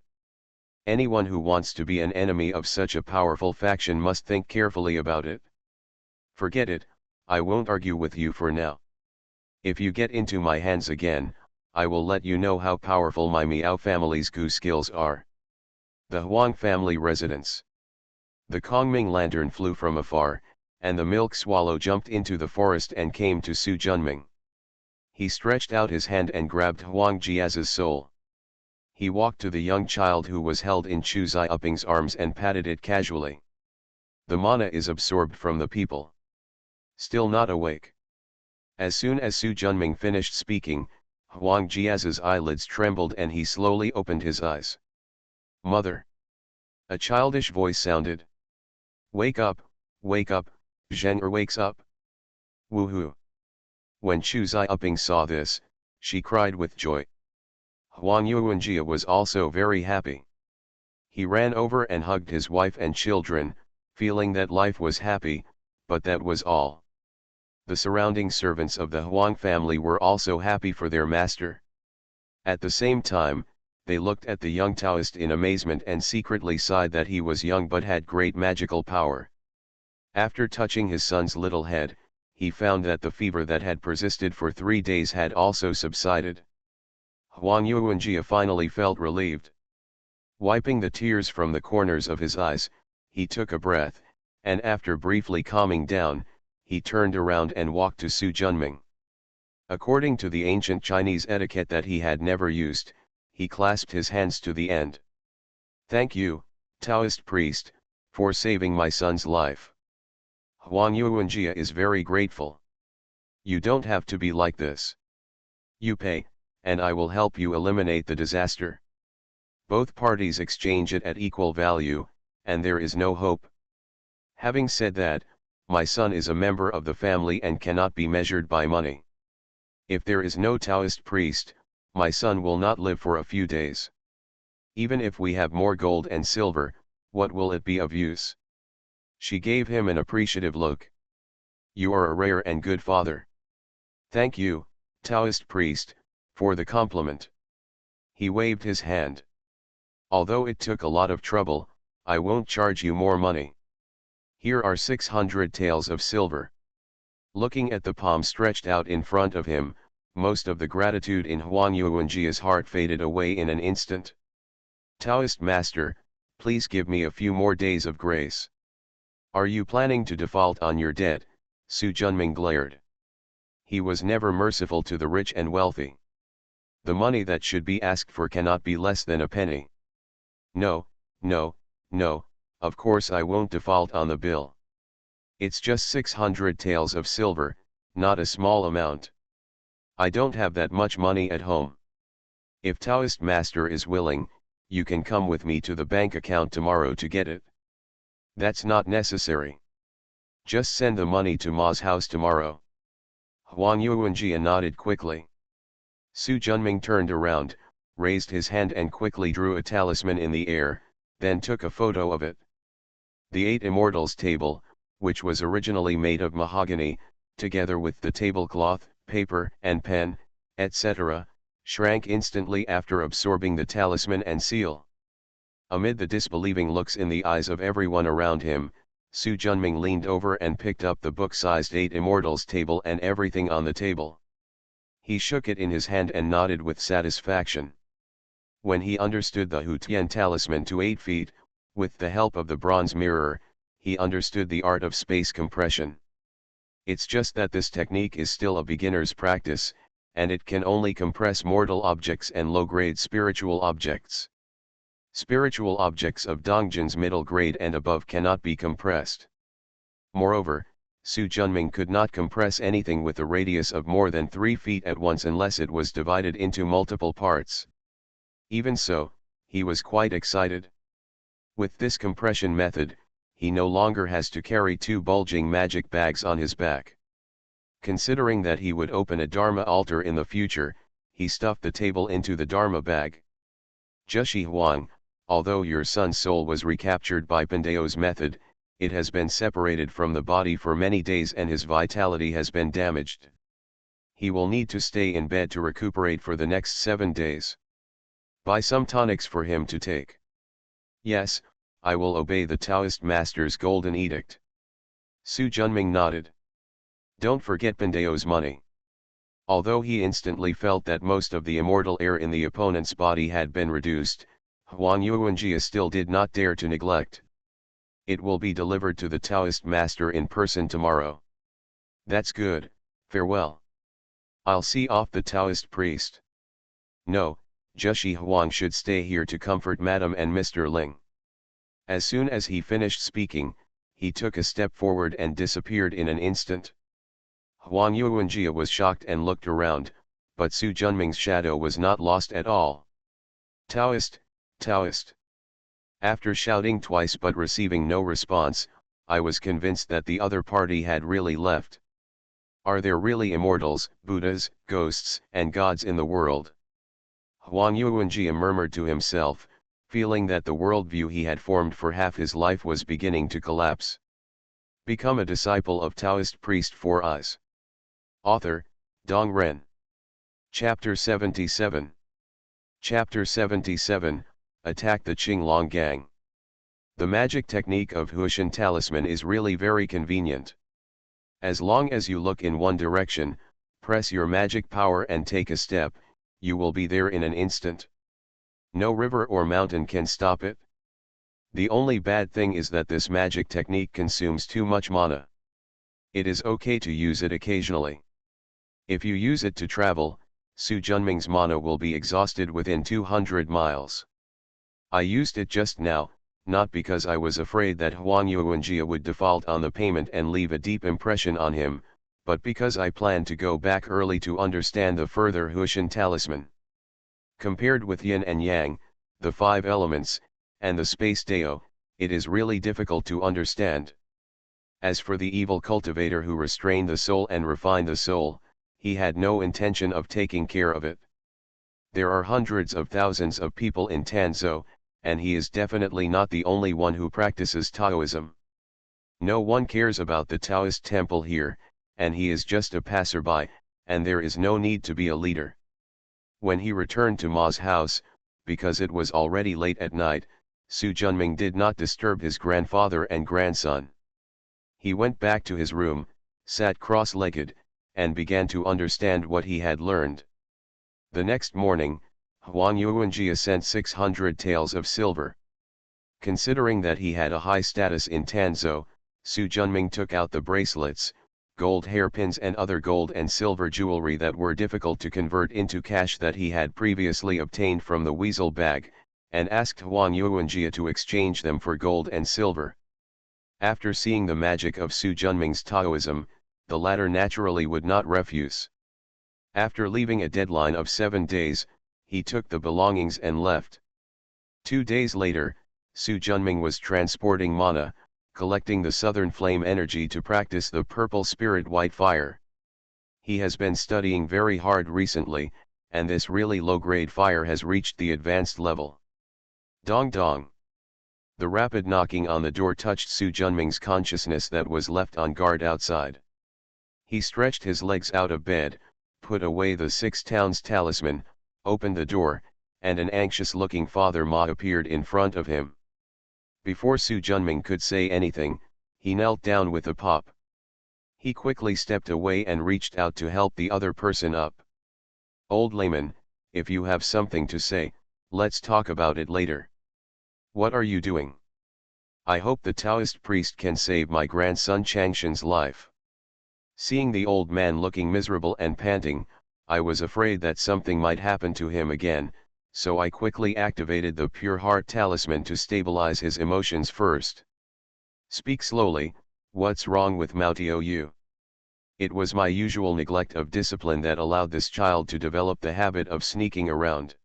Anyone who wants to be an enemy of such a powerful faction must think carefully about it. Forget it, I won't argue with you for now. If you get into my hands again, I will let you know how powerful my Miao family's Gu skills are. The Huang family residence. The Kongming Lantern flew from afar, and the milk swallow jumped into the forest and came to Su Junming. He stretched out his hand and grabbed Huang Jia's soul. He walked to the young child who was held in Chu Xiaoping's arms and patted it casually. The mana is absorbed from the people. Still not awake. As soon as Su Junming finished speaking, Huang Jia's eyelids trembled and he slowly opened his eyes. Mother! A childish voice sounded. Wake up, Zheng Er wakes up. Woohoo! When Chu Xiaoping saw this, she cried with joy. Huang Yuanjia was also very happy. He ran over and hugged his wife and children, feeling that life was happy, but that was all. The surrounding servants of the Huang family were also happy for their master. At the same time, they looked at the young Taoist in amazement and secretly sighed that he was young but had great magical power. After touching his son's little head, he found that the fever that had persisted for 3 days had also subsided. Huang Yuanjia finally felt relieved. Wiping the tears from the corners of his eyes, he took a breath, and after briefly calming down, he turned around and walked to Su Junming. According to the ancient Chinese etiquette that he had never used, he clasped his hands to the end. Thank you, Taoist priest, for saving my son's life. Huang Yuanjia is very grateful. You don't have to be like this. You pay, and I will help you eliminate the disaster. Both parties exchange it at equal value, and there is no hope. Having said that, my son is a member of the family and cannot be measured by money. If there is no Taoist priest, my son will not live for a few days. Even if we have more gold and silver, what will it be of use? She gave him an appreciative look. You are a rare and good father. Thank you, Taoist priest, for the compliment. He waved his hand. Although it took a lot of trouble, I won't charge you more money. Here are 600 taels of silver. Looking at the palm stretched out in front of him, most of the gratitude in Huang Yuanjia's heart faded away in an instant. Taoist master, please give me a few more days of grace. Are you planning to default on your debt? Su Junming glared. He was never merciful to the rich and wealthy. The money that should be asked for cannot be less than a penny. No, of course I won't default on the bill. It's just 600 taels of silver, not a small amount. I don't have that much money at home. If Taoist master is willing, you can come with me to the bank account tomorrow to get it. That's not necessary. Just send the money to Ma's house tomorrow. Huang Yuanjia nodded quickly. Su Junming turned around, raised his hand and quickly drew a talisman in the air, then took a photo of it. The Eight Immortals table, which was originally made of mahogany, together with the tablecloth, paper and pen, etc., shrank instantly after absorbing the talisman and seal. Amid the disbelieving looks in the eyes of everyone around him, Su Junming leaned over and picked up the book-sized Eight Immortals table and everything on the table. He shook it in his hand and nodded with satisfaction. When he understood the Hu Tian talisman to 8 feet, with the help of the bronze mirror, he understood the art of space compression. It's just that this technique is still a beginner's practice, and it can only compress mortal objects and low-grade spiritual objects. Spiritual objects of Dongjin's middle grade and above cannot be compressed. Moreover, Su Junming could not compress anything with a radius of more than 3 feet at once unless it was divided into multiple parts. Even so, he was quite excited. With this compression method, he no longer has to carry 2 bulging magic bags on his back. Considering that he would open a Dharma altar in the future, he stuffed the table into the Dharma bag. Zheshi Huang, although your son's soul was recaptured by Pandao's method, it has been separated from the body for many days and his vitality has been damaged. He will need to stay in bed to recuperate for the next 7 days. Buy some tonics for him to take. Yes, I will obey the Taoist master's golden edict. Su Junming nodded. Don't forget Pandao's money. Although he instantly felt that most of the immortal air in the opponent's body had been reduced, Huang Yuanjia still did not dare to neglect. It will be delivered to the Taoist master in person tomorrow. That's good, farewell. I'll see off the Taoist priest. No, Zheshi Huang should stay here to comfort Madam and Mr. Ling. As soon as he finished speaking, he took a step forward and disappeared in an instant. Huang Yuanjia was shocked and looked around, but Su Junming's shadow was not lost at all. Taoist, Taoist. After shouting twice but receiving no response, I was convinced that the other party had really left. Are there really immortals, Buddhas, ghosts, and gods in the world? Huang Yuanjia murmured to himself, feeling that the worldview he had formed for half his life was beginning to collapse. Become a disciple of Taoist priest 4 Eyes. Author, Dong Ren. Chapter 77. Chapter 77, Attack the Qinglong Gang. The magic technique of Huishan Talisman is really very convenient. As long as you look in one direction, press your magic power and take a step, you will be there in an instant. No river or mountain can stop it. The only bad thing is that this magic technique consumes too much mana. It is okay to use it occasionally. If you use it to travel, Su Junming's mana will be exhausted within 200 miles. I used it just now, not because I was afraid that Huang Yuanjia would default on the payment and leave a deep impression on him, but because I planned to go back early to understand the further Huishan talisman. Compared with yin and yang, the 5 elements, and the space Dao, it is really difficult to understand. As for the evil cultivator who restrained the soul and refined the soul, he had no intention of taking care of it. There are hundreds of thousands of people in Tanzhou, and he is definitely not the only one who practices Taoism. No one cares about the Taoist temple here, and he is just a passerby, and there is no need to be a leader. When he returned to Ma's house, because it was already late at night, Su Junming did not disturb his grandfather and grandson. He went back to his room, sat cross-legged, and began to understand what he had learned. The next morning, Huang Yuanjia sent 600 taels of silver. Considering that he had a high status in Tanzhou, Su Junming took out the bracelets, gold hairpins and other gold and silver jewelry that were difficult to convert into cash that he had previously obtained from the weasel bag, and asked Huang Yuanjia to exchange them for gold and silver. After seeing the magic of Su Junming's Taoism, the latter naturally would not refuse. After leaving a deadline of 7 days, he took the belongings and left. 2 days later, Su Junming was transporting mana, collecting the southern flame energy to practice the purple spirit white fire. He has been studying very hard recently, and this really low-grade fire has reached the advanced level. Dong dong. The rapid knocking on the door touched Su Junming's consciousness that was left on guard outside. He stretched his legs out of bed, put away the Six Towns talisman, opened the door, and an anxious-looking Father Ma appeared in front of him. Before Su Junming could say anything, he knelt down with a pop. He quickly stepped away and reached out to help the other person up. Old layman, if you have something to say, let's talk about it later. What are you doing? I hope the Taoist priest can save my grandson Changshan's life. Seeing the old man looking miserable and panting, I was afraid that something might happen to him again, so I quickly activated the Pure Heart Talisman to stabilize his emotions first. Speak slowly, what's wrong with Mao Yu? It was my usual neglect of discipline that allowed this child to develop the habit of sneaking around.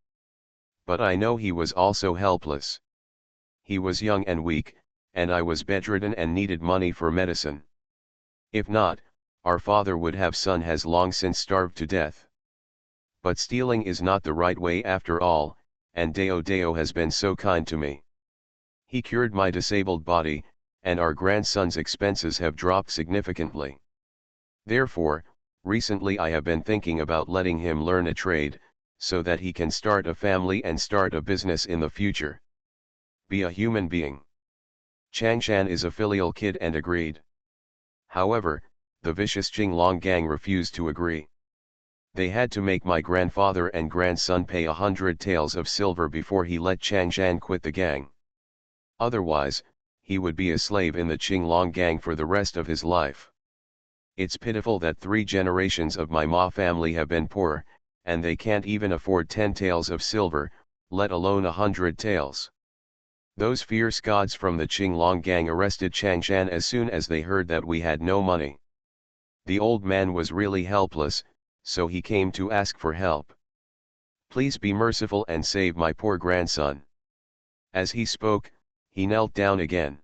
But I know he was also helpless. He was young and weak, and I was bedridden and needed money for medicine. If not, our father would have son has long since starved to death. But stealing is not the right way after all, and Deo has been so kind to me. He cured my disabled body, and our grandson's expenses have dropped significantly. Therefore, recently I have been thinking about letting him learn a trade, so that he can start a family and start a business in the future. Be a human being. Changshan is a filial kid and agreed. However, the vicious Qinglong gang refused to agree. They had to make my grandfather and grandson pay 100 taels of silver before he let Changshan quit the gang. Otherwise, he would be a slave in the Qinglong gang for the rest of his life. It's pitiful that 3 generations of my Ma family have been poor, and they can't even afford 10 taels of silver, let alone 100 taels. Those fierce gods from the Qinglong gang arrested Changshan as soon as they heard that we had no money. The old man was really helpless, so he came to ask for help. Please be merciful and save my poor grandson. As he spoke, he knelt down again.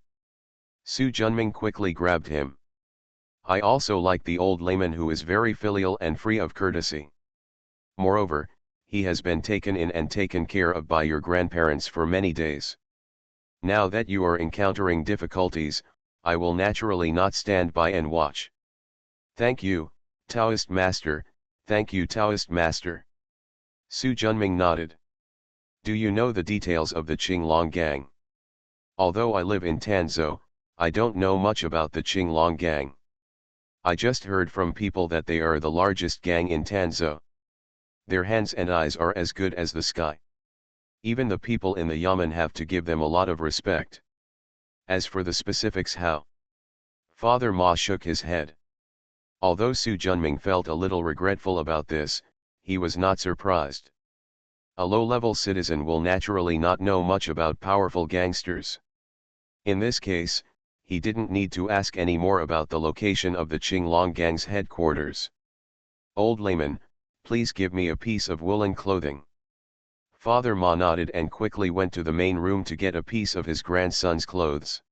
Su Junming quickly grabbed him. I also like the old layman who is very filial and free of courtesy. Moreover, he has been taken in and taken care of by your grandparents for many days. Now that you are encountering difficulties, I will naturally not stand by and watch. Thank you, Taoist Master, thank you Taoist Master. Su Junming nodded. Do you know the details of the Qinglong gang? Although I live in Tanzhou, I don't know much about the Qinglong gang. I just heard from people that they are the largest gang in Tanzhou. Their hands and eyes are as good as the sky. Even the people in the yamen have to give them a lot of respect. As for the specifics how? Father Ma shook his head. Although Su Junming felt a little regretful about this, he was not surprised. A low-level citizen will naturally not know much about powerful gangsters. In this case, he didn't need to ask any more about the location of the Qinglong gang's headquarters. Old layman, please give me a piece of woolen clothing. Father Ma nodded and quickly went to the main room to get a piece of his grandson's clothes.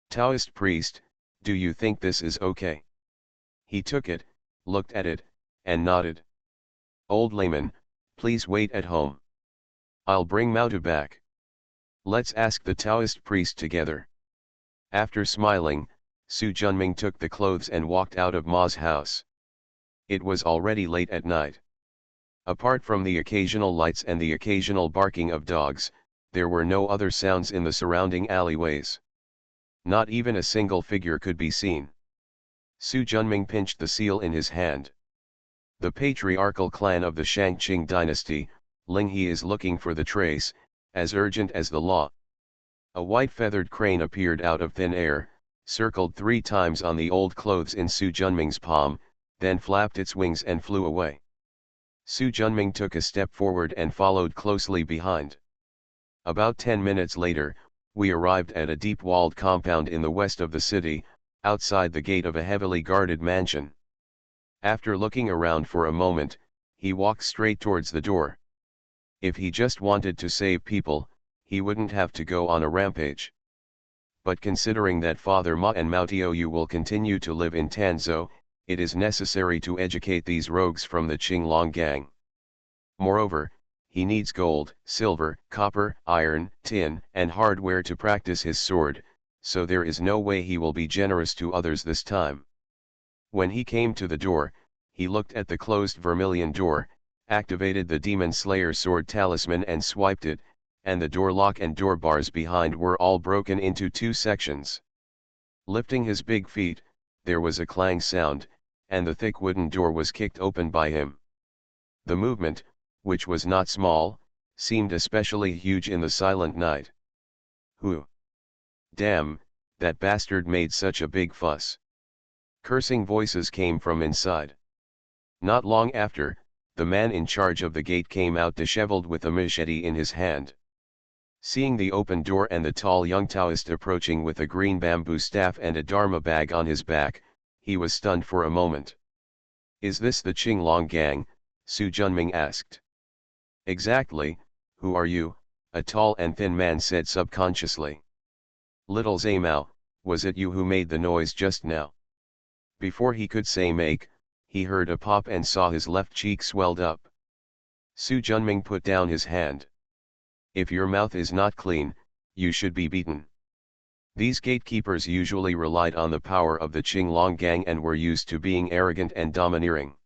Taoist priest, do you think this is okay? He took it, looked at it, and nodded. Old layman, please wait at home. I'll bring Mao back. Let's ask the Taoist priest together. After smiling, Su Junming took the clothes and walked out of Ma's house. It was already late at night. Apart from the occasional lights and the occasional barking of dogs, there were no other sounds in the surrounding alleyways. Not even a single figure could be seen. Su Junming pinched the seal in his hand. The patriarchal clan of the Shangqing dynasty, Linghe is looking for the trace, as urgent as the law. A white feathered crane appeared out of thin air, circled 3 times on the old clothes in Su Junming's palm, then flapped its wings and flew away. Su Junming took a step forward and followed closely behind. About 10 minutes later, we arrived at a deep-walled compound in the west of the city, outside the gate of a heavily guarded mansion. After looking around for a moment, he walked straight towards the door. If he just wanted to save people, he wouldn't have to go on a rampage. But considering that Father Ma and Mao Yu will continue to live in Tanzhou, it is necessary to educate these rogues from the Qinglong gang. Moreover, he needs gold, silver, copper, iron, tin, and hardware to practice his sword, so there is no way he will be generous to others this time. When he came to the door, he looked at the closed vermilion door, activated the Demon Slayer sword talisman and swiped it, and the door lock and door bars behind were all broken into two sections. Lifting his big feet, there was a clang sound, and the thick wooden door was kicked open by him. The movement, which was not small, seemed especially huge in the silent night. Who? Damn, that bastard made such a big fuss. Cursing voices came from inside. Not long after, the man in charge of the gate came out disheveled with a machete in his hand. Seeing the open door and the tall young Taoist approaching with a green bamboo staff and a dharma bag on his back, he was stunned for a moment. "Is this the Qinglong gang?" Su Junming asked. "Exactly, who are you?" a tall and thin man said subconsciously. "Little Zaimao, was it you who made the noise just now?" Before he could say make, he heard a pop and saw his left cheek swelled up. Su Junming put down his hand. "If your mouth is not clean, you should be beaten." These gatekeepers usually relied on the power of the Qinglong gang and were used to being arrogant and domineering.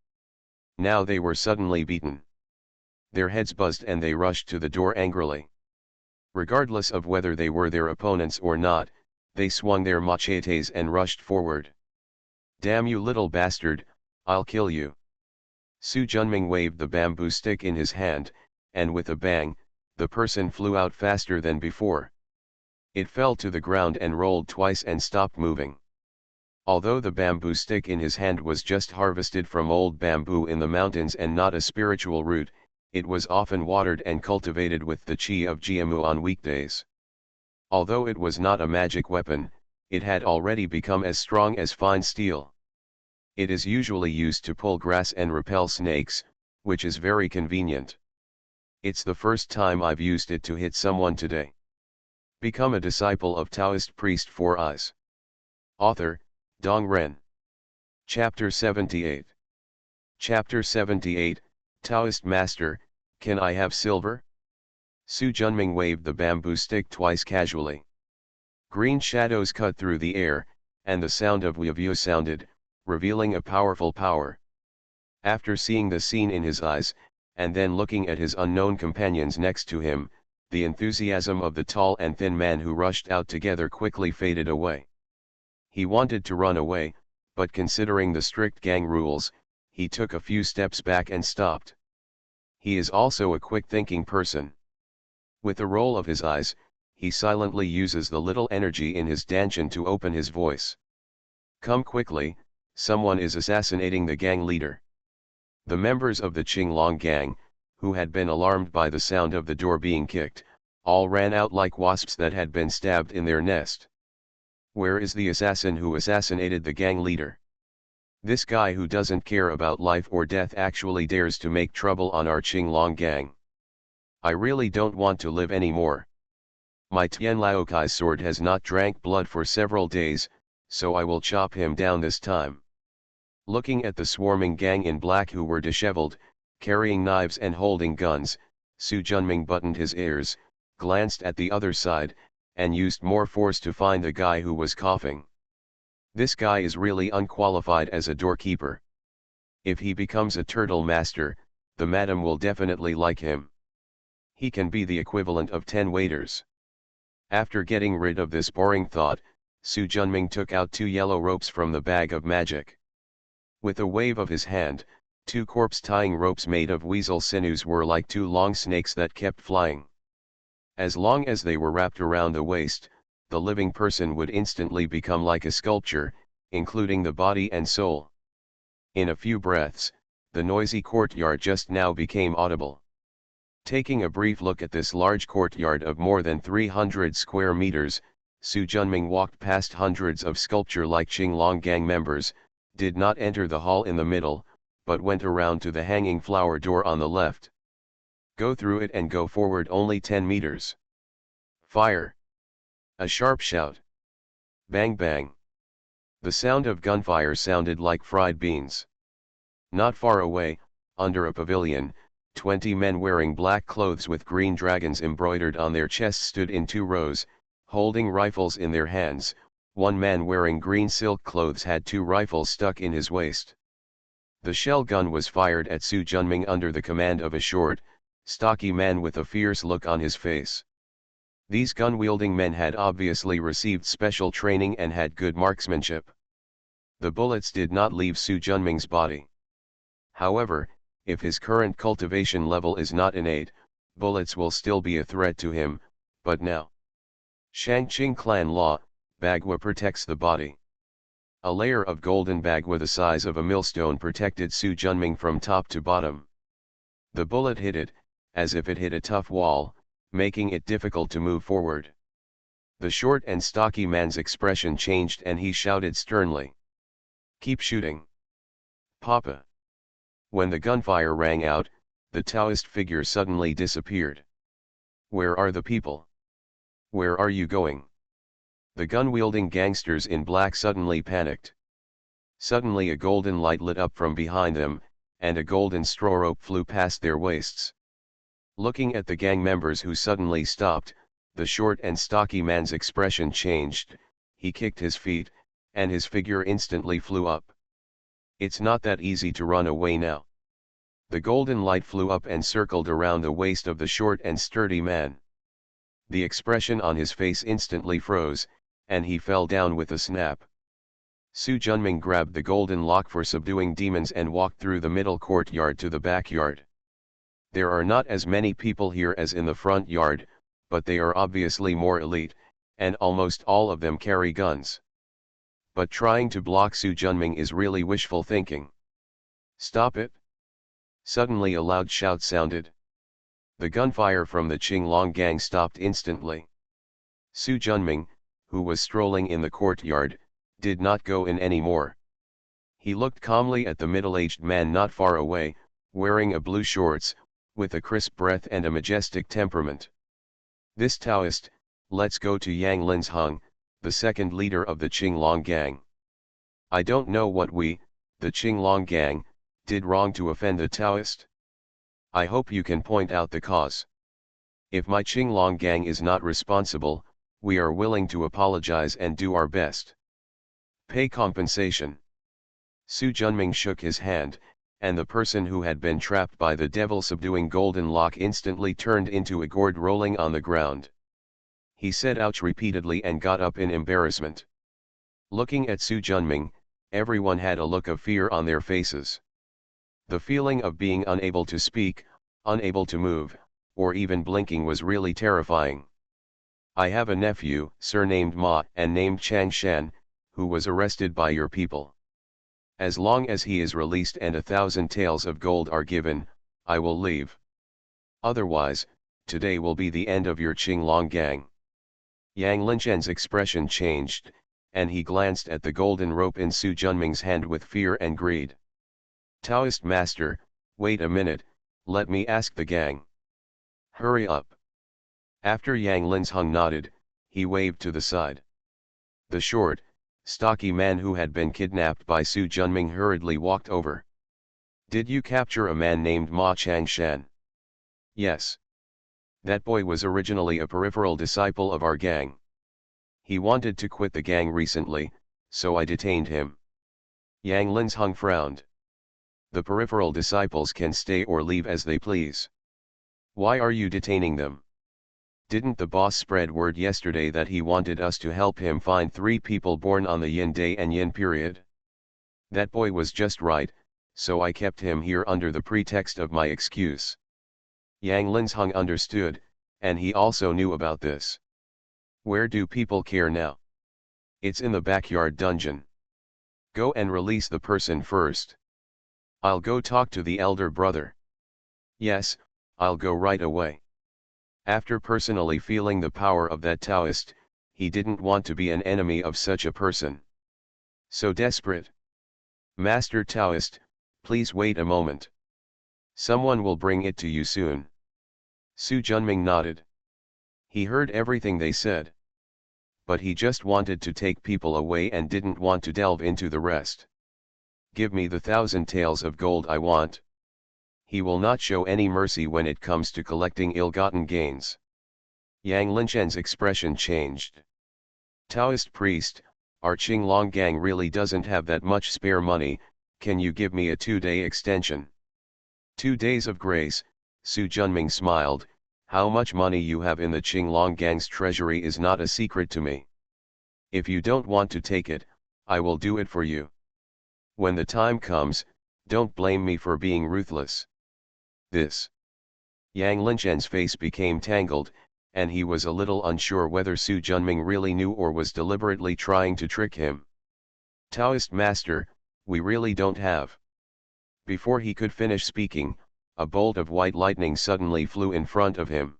Now they were suddenly beaten. Their heads buzzed and they rushed to the door angrily. Regardless of whether they were their opponents or not, they swung their machetes and rushed forward. "Damn you little bastard, I'll kill you." Su Junming waved the bamboo stick in his hand, and with a bang, the person flew out faster than before. It fell to the ground and rolled twice and stopped moving. Although the bamboo stick in his hand was just harvested from old bamboo in the mountains and not a spiritual root, it was often watered and cultivated with the chi of Jiamu on weekdays. Although it was not a magic weapon, it had already become as strong as fine steel. It is usually used to pull grass and repel snakes, which is very convenient. It's the first time I've used it to hit someone today. Become a disciple of Taoist priest 4 Eyes. Author, Dong Ren. Chapter 78. Chapter 78, Taoist Master, Can I Have Silver? Su Junming waved the bamboo stick twice casually. Green shadows cut through the air, and the sound of Wu sounded, revealing a powerful power. After seeing the scene in his eyes, and then looking at his unknown companions next to him, the enthusiasm of the tall and thin man who rushed out together quickly faded away. He wanted to run away, but considering the strict gang rules, he took a few steps back and stopped. He is also a quick-thinking person. With a roll of his eyes, he silently uses the little energy in his dantian to open his voice. "Come quickly, someone is assassinating the gang leader." The members of the Qinglong gang, who had been alarmed by the sound of the door being kicked, all ran out like wasps that had been stabbed in their nest. "Where is the assassin who assassinated the gang leader? This guy who doesn't care about life or death actually dares to make trouble on our Qinglong gang. I really don't want to live anymore. My Tian Laokai's sword has not drank blood for several days, so I will chop him down this time." Looking at the swarming gang in black who were disheveled, carrying knives and holding guns, Su Junming buttoned his ears, glanced at the other side, and used more force to find the guy who was coughing. This guy is really unqualified as a doorkeeper. If he becomes a turtle master, the madam will definitely like him. He can be the equivalent of 10 waiters. After getting rid of this boring thought, Su Junming took out 2 yellow ropes from the bag of magic. With a wave of his hand, 2 corpse-tying ropes made of weasel sinews were like 2 long snakes that kept flying. As long as they were wrapped around the waist, the living person would instantly become like a sculpture, including the body and soul. In a few breaths, the noisy courtyard just now became audible. Taking a brief look at this large courtyard of more than 300 square meters, Su Junming walked past hundreds of sculpture-like Qinglong gang members, did not enter the hall in the middle, but went around to the hanging flower door on the left. Go through it and go forward only 10 meters. Fire! A sharp shout. Bang bang. The sound of gunfire sounded like fried beans. Not far away, under a pavilion, 20 men wearing black clothes with green dragons embroidered on their chests stood in 2 rows, holding rifles in their hands. One man wearing green silk clothes had 2 rifles stuck in his waist. The shell gun was fired at Su Junming under the command of a short, stocky man with a fierce look on his face. These gun-wielding men had obviously received special training and had good marksmanship. The bullets did not leave Su Junming's body. However, if his current cultivation level is not innate, bullets will still be a threat to him, but now. Shangqing clan law, Bagua protects the body. A layer of golden bagua the size of a millstone protected Su Junming from top to bottom. The bullet hit it, as if it hit a tough wall, making it difficult to move forward. The short and stocky man's expression changed and he shouted sternly. "Keep shooting. Papa." When the gunfire rang out, the Taoist figure suddenly disappeared. "Where are the people? Where are you going?" The gun-wielding gangsters in black suddenly panicked. Suddenly a golden light lit up from behind them, and a golden straw rope flew past their waists. Looking at the gang members who suddenly stopped, the short and stocky man's expression changed. He kicked his feet, and his figure instantly flew up. "It's not that easy to run away now." The golden light flew up and circled around the waist of the short and sturdy man. The expression on his face instantly froze, and he fell down with a snap. Su Junming grabbed the golden lock for subduing demons and walked through the middle courtyard to the backyard. There are not as many people here as in the front yard, but they are obviously more elite, and almost all of them carry guns. But trying to block Su Junming is really wishful thinking. "Stop it!" Suddenly a loud shout sounded. The gunfire from the Qinglong gang stopped instantly. Su Junming, who was strolling in the courtyard, did not go in any more. He looked calmly at the middle-aged man not far away, wearing a blue shorts, with a crisp breath and a majestic temperament. "This Taoist, let's go to Yang Lin's Hung, the second leader of the Qinglong gang. I don't know what we, the Qinglong gang, did wrong to offend the Taoist. I hope you can point out the cause. If my Qinglong gang is not responsible, we are willing to apologize and do our best. Pay compensation." Su Junming shook his hand, and the person who had been trapped by the devil-subduing golden lock instantly turned into a gourd rolling on the ground. He said ouch repeatedly and got up in embarrassment. Looking at Su Junming, everyone had a look of fear on their faces. The feeling of being unable to speak, unable to move, or even blinking was really terrifying. "I have a nephew, surnamed Ma and named Chang Shan, who was arrested by your people. As long as he is released and 1,000 taels of gold are given, I will leave. Otherwise, today will be the end of your Qinglong gang." Yang Linchen's expression changed, and he glanced at the golden rope in Su Junming's hand with fear and greed. "Taoist master, wait a minute, let me ask the gang." "Hurry up." After Yang Lin's Hung nodded, he waved to the side. The short, stocky man who had been kidnapped by Su Junming hurriedly walked over. "Did you capture a man named Ma Changshan?" "Yes. That boy was originally a peripheral disciple of our gang. He wanted to quit the gang recently, so I detained him." Yang Lin's Hung frowned. "The peripheral disciples can stay or leave as they please. Why are you detaining them? Didn't the boss spread word yesterday that he wanted us to help him find 3 people born on the Yin day and Yin period? That boy was just right, so I kept him here under the pretext of my excuse." Yang Lin's Hung understood, and he also knew about this. "Where do people care now?" "It's in the backyard dungeon. Go and release the person first." "I'll go talk to the elder brother." "Yes, I'll go right away." After personally feeling the power of that Taoist, he didn't want to be an enemy of such a person. So desperate. "Master Taoist, please wait a moment. Someone will bring it to you soon." Su Junming nodded. He heard everything they said. But he just wanted to take people away and didn't want to delve into the rest. "Give me the 1,000 taels of gold I want." he will not show any mercy when it comes to collecting ill-gotten gains. Yang Linchen's expression changed. Taoist priest, our Qinglong gang really doesn't have that much spare money, can you give me a 2-day extension? 2 days of grace, Su Junming smiled, how much money you have in the Qinglong gang's treasury is not a secret to me. If you don't want to take it, I will do it for you. When the time comes, don't blame me for being ruthless. This. Yang Linchen's face became tangled, and he was a little unsure whether Su Junming really knew or was deliberately trying to trick him. Taoist master, we really don't have. Before he could finish speaking, a bolt of white lightning suddenly flew in front of him.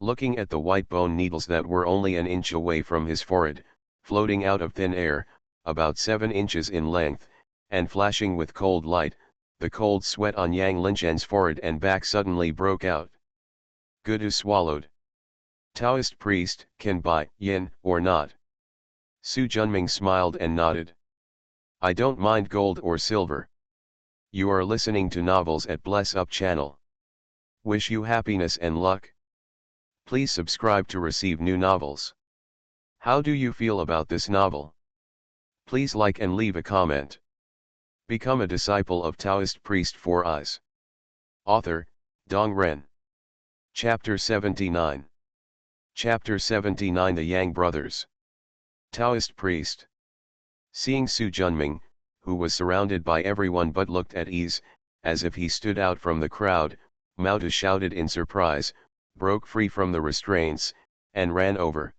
Looking at the white bone needles that were only an inch away from his forehead, floating out of thin air, about 7 inches in length, and flashing with cold light, the cold sweat on Yang Linchen's forehead and back suddenly broke out. Gudu swallowed. Taoist priest, can buy yin or not? Su Junming smiled and nodded. I don't mind gold or silver. You are listening to novels at Bless Up channel. Wish you happiness and luck. Please subscribe to receive new novels. How do you feel about this novel? Please like and leave a comment. Become a disciple of Taoist priest for us. Author, Dong Ren. Chapter 79. Chapter 79 The Yang Brothers. Taoist priest. Seeing Su Junming, who was surrounded by everyone but looked at ease, as if he stood out from the crowd, Mao Tu shouted in surprise, broke free from the restraints, and ran over.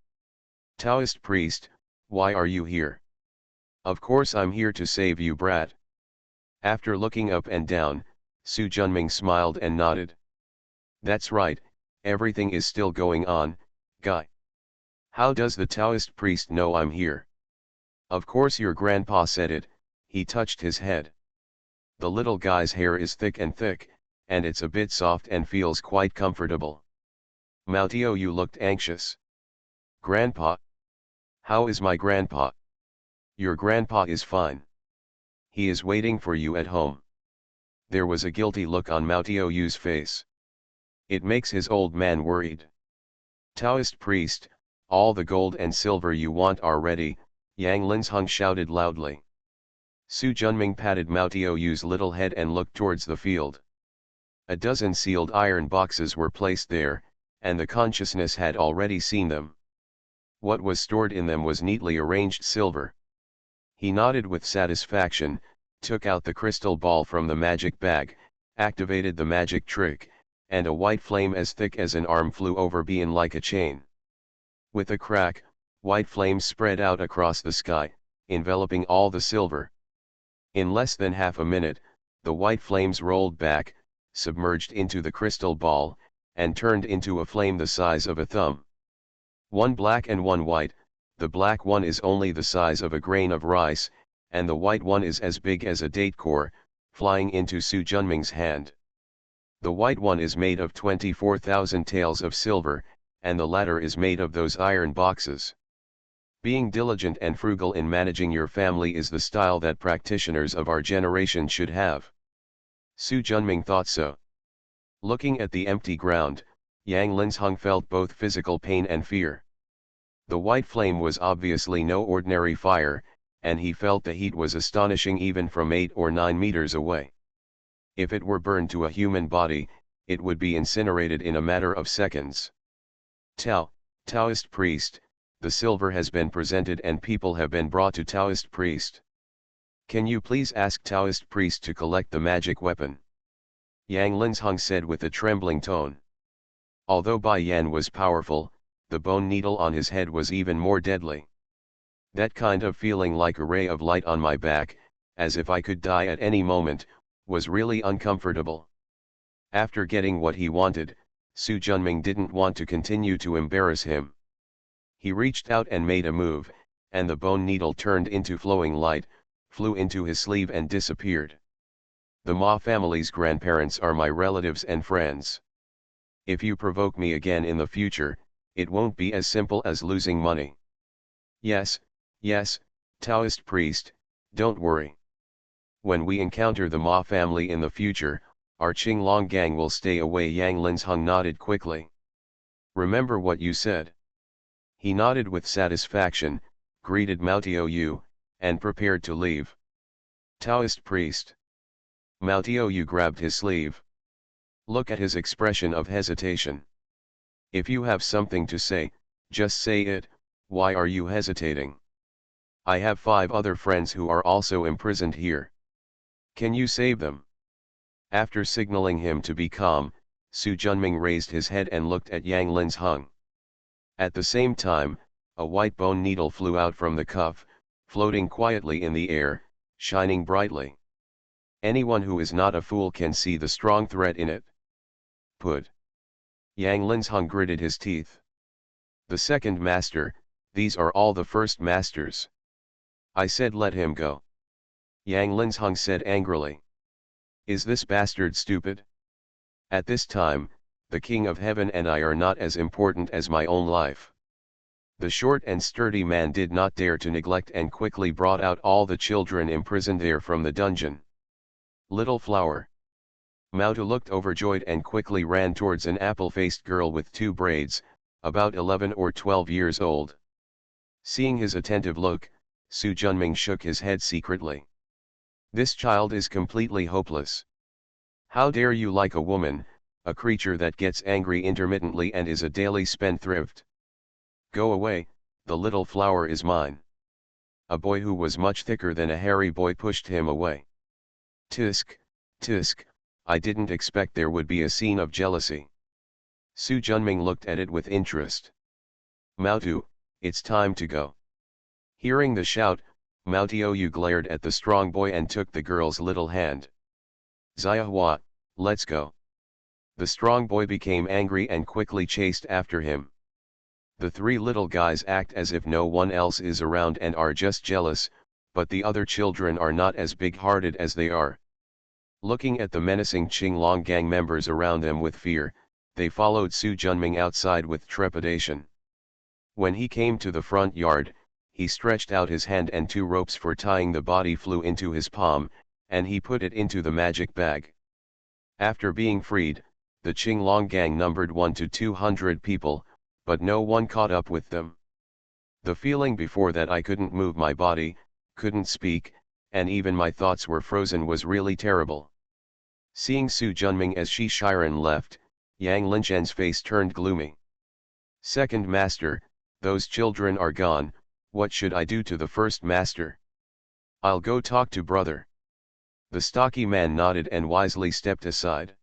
Taoist priest, why are you here? Of course I'm here to save you, brat. After looking up and down, Su Junming smiled and nodded. That's right, everything is still going on, guy. How does the Taoist priest know I'm here? Of course your grandpa said it, he touched his head. The little guy's hair is thick, and it's a bit soft and feels quite comfortable. Mao Tiu looked anxious. Grandpa? How is my grandpa? Your grandpa is fine. He is waiting for you at home. There was a guilty look on Mao Tiu's face. It makes his old man worried. Taoist priest, all the gold and silver you want are ready, Yang Linzheng shouted loudly. Su Junming patted Mao Tiu's little head and looked towards the field. A dozen sealed iron boxes were placed there, and the consciousness had already seen them. What was stored in them was neatly arranged silver. He nodded with satisfaction, took out the crystal ball from the magic bag, activated the magic trick, and a white flame as thick as an arm flew over Bian like a chain. With a crack, white flames spread out across the sky, enveloping all the silver. In less than half a minute, the white flames rolled back, submerged into the crystal ball, and turned into a flame the size of a thumb. One black and one white, the black one is only the size of a grain of rice, and the white one is as big as a date core, flying into Su Junming's hand. The white one is made of 24,000 taels of silver, and the latter is made of those iron boxes. Being diligent and frugal in managing your family is the style that practitioners of our generation should have. Su Junming thought so. Looking at the empty ground, Yang Linzheng felt both physical pain and fear. The white flame was obviously no ordinary fire, and he felt the heat was astonishing even from 8 or 9 meters away. If it were burned to a human body, it would be incinerated in a matter of seconds. Taoist priest, the silver has been presented and people have been brought to Taoist priest. Can you please ask Taoist priest to collect the magic weapon? Yang Linzheng said with a trembling tone. Although Bai Yan was powerful, the bone needle on his head was even more deadly. That kind of feeling like a ray of light on my back, as if I could die at any moment, was really uncomfortable. After getting what he wanted, Su Junming didn't want to continue to embarrass him. He reached out and made a move, and the bone needle turned into flowing light, flew into his sleeve and disappeared. The Ma family's grandparents are my relatives and friends. If you provoke me again in the future, it won't be as simple as losing money. Yes, Taoist priest, don't worry. When we encounter the Ma family in the future, our Qinglong gang will stay away. Yang Linzheng nodded quickly. Remember what you said. He nodded with satisfaction, greeted Mao Tiaoyu, and prepared to leave. Taoist priest. Mao Tiaoyu grabbed his sleeve. Look at his expression of hesitation. If you have something to say, just say it. Why are you hesitating? I have 5 other friends who are also imprisoned here. Can you save them? After signaling him to be calm, Su Junming raised his head and looked at Yang Linzheng. At the same time, a white bone needle flew out from the cuff, floating quietly in the air, shining brightly. Anyone who is not a fool can see the strong threat in it. Put. Yang Linzheng gritted his teeth. The second master, these are all the first masters. I said let him go. Yang Linzheng said angrily. Is this bastard stupid? At this time, the King of Heaven and I are not as important as my own life. The short and sturdy man did not dare to neglect and quickly brought out all the children imprisoned there from the dungeon. Little flower. Mao Tu looked overjoyed and quickly ran towards an apple-faced girl with 2 braids, about 11 or 12 years old. Seeing his attentive look, Su Junming shook his head secretly. This child is completely hopeless. How dare you like a woman, a creature that gets angry intermittently and is a daily spendthrift. Go away, the little flower is mine. A boy who was much thicker than a hairy boy pushed him away. Tisk, tisk, I didn't expect there would be a scene of jealousy. Su Junming looked at it with interest. Mao Tu, it's time to go. Hearing the shout, Mao Tiaoyu glared at the strong boy and took the girl's little hand. Ziahua, let's go. The strong boy became angry and quickly chased after him. The 3 little guys act as if no one else is around and are just jealous, but the other children are not as big-hearted as they are. Looking at the menacing Qinglong gang members around them with fear, they followed Su Junming outside with trepidation. When he came to the front yard, he stretched out his hand and 2 ropes for tying the body flew into his palm, and he put it into the magic bag. After being freed, the Qinglong gang numbered 1 to 200 people, but no one caught up with them. The feeling before that I couldn't move my body, couldn't speak, and even my thoughts were frozen was really terrible. Seeing Su Junming as Shi Shiren left, Yang Linzhen's face turned gloomy. Second master, those children are gone, what should I do to the first master? I'll go talk to brother. The stocky man nodded and wisely stepped aside.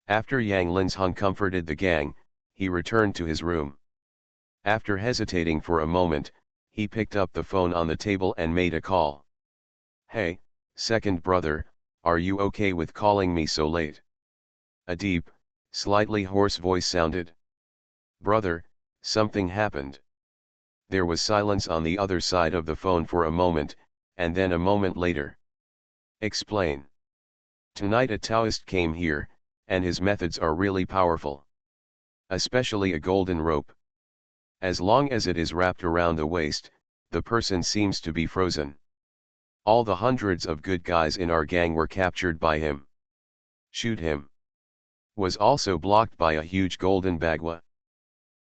After Yang Linzheng comforted the gang, he returned to his room. After hesitating for a moment, he picked up the phone on the table and made a call. Hey, second brother, are you okay with calling me so late? A deep, slightly hoarse voice sounded. Brother, something happened. There was silence on the other side of the phone for a moment, and then a moment later. Explain. Tonight a Taoist came here, and his methods are really powerful. Especially a golden rope. As long as it is wrapped around the waist, the person seems to be frozen. All the hundreds of good guys in our gang were captured by him. Shoot him. Was also blocked by a huge golden bagua.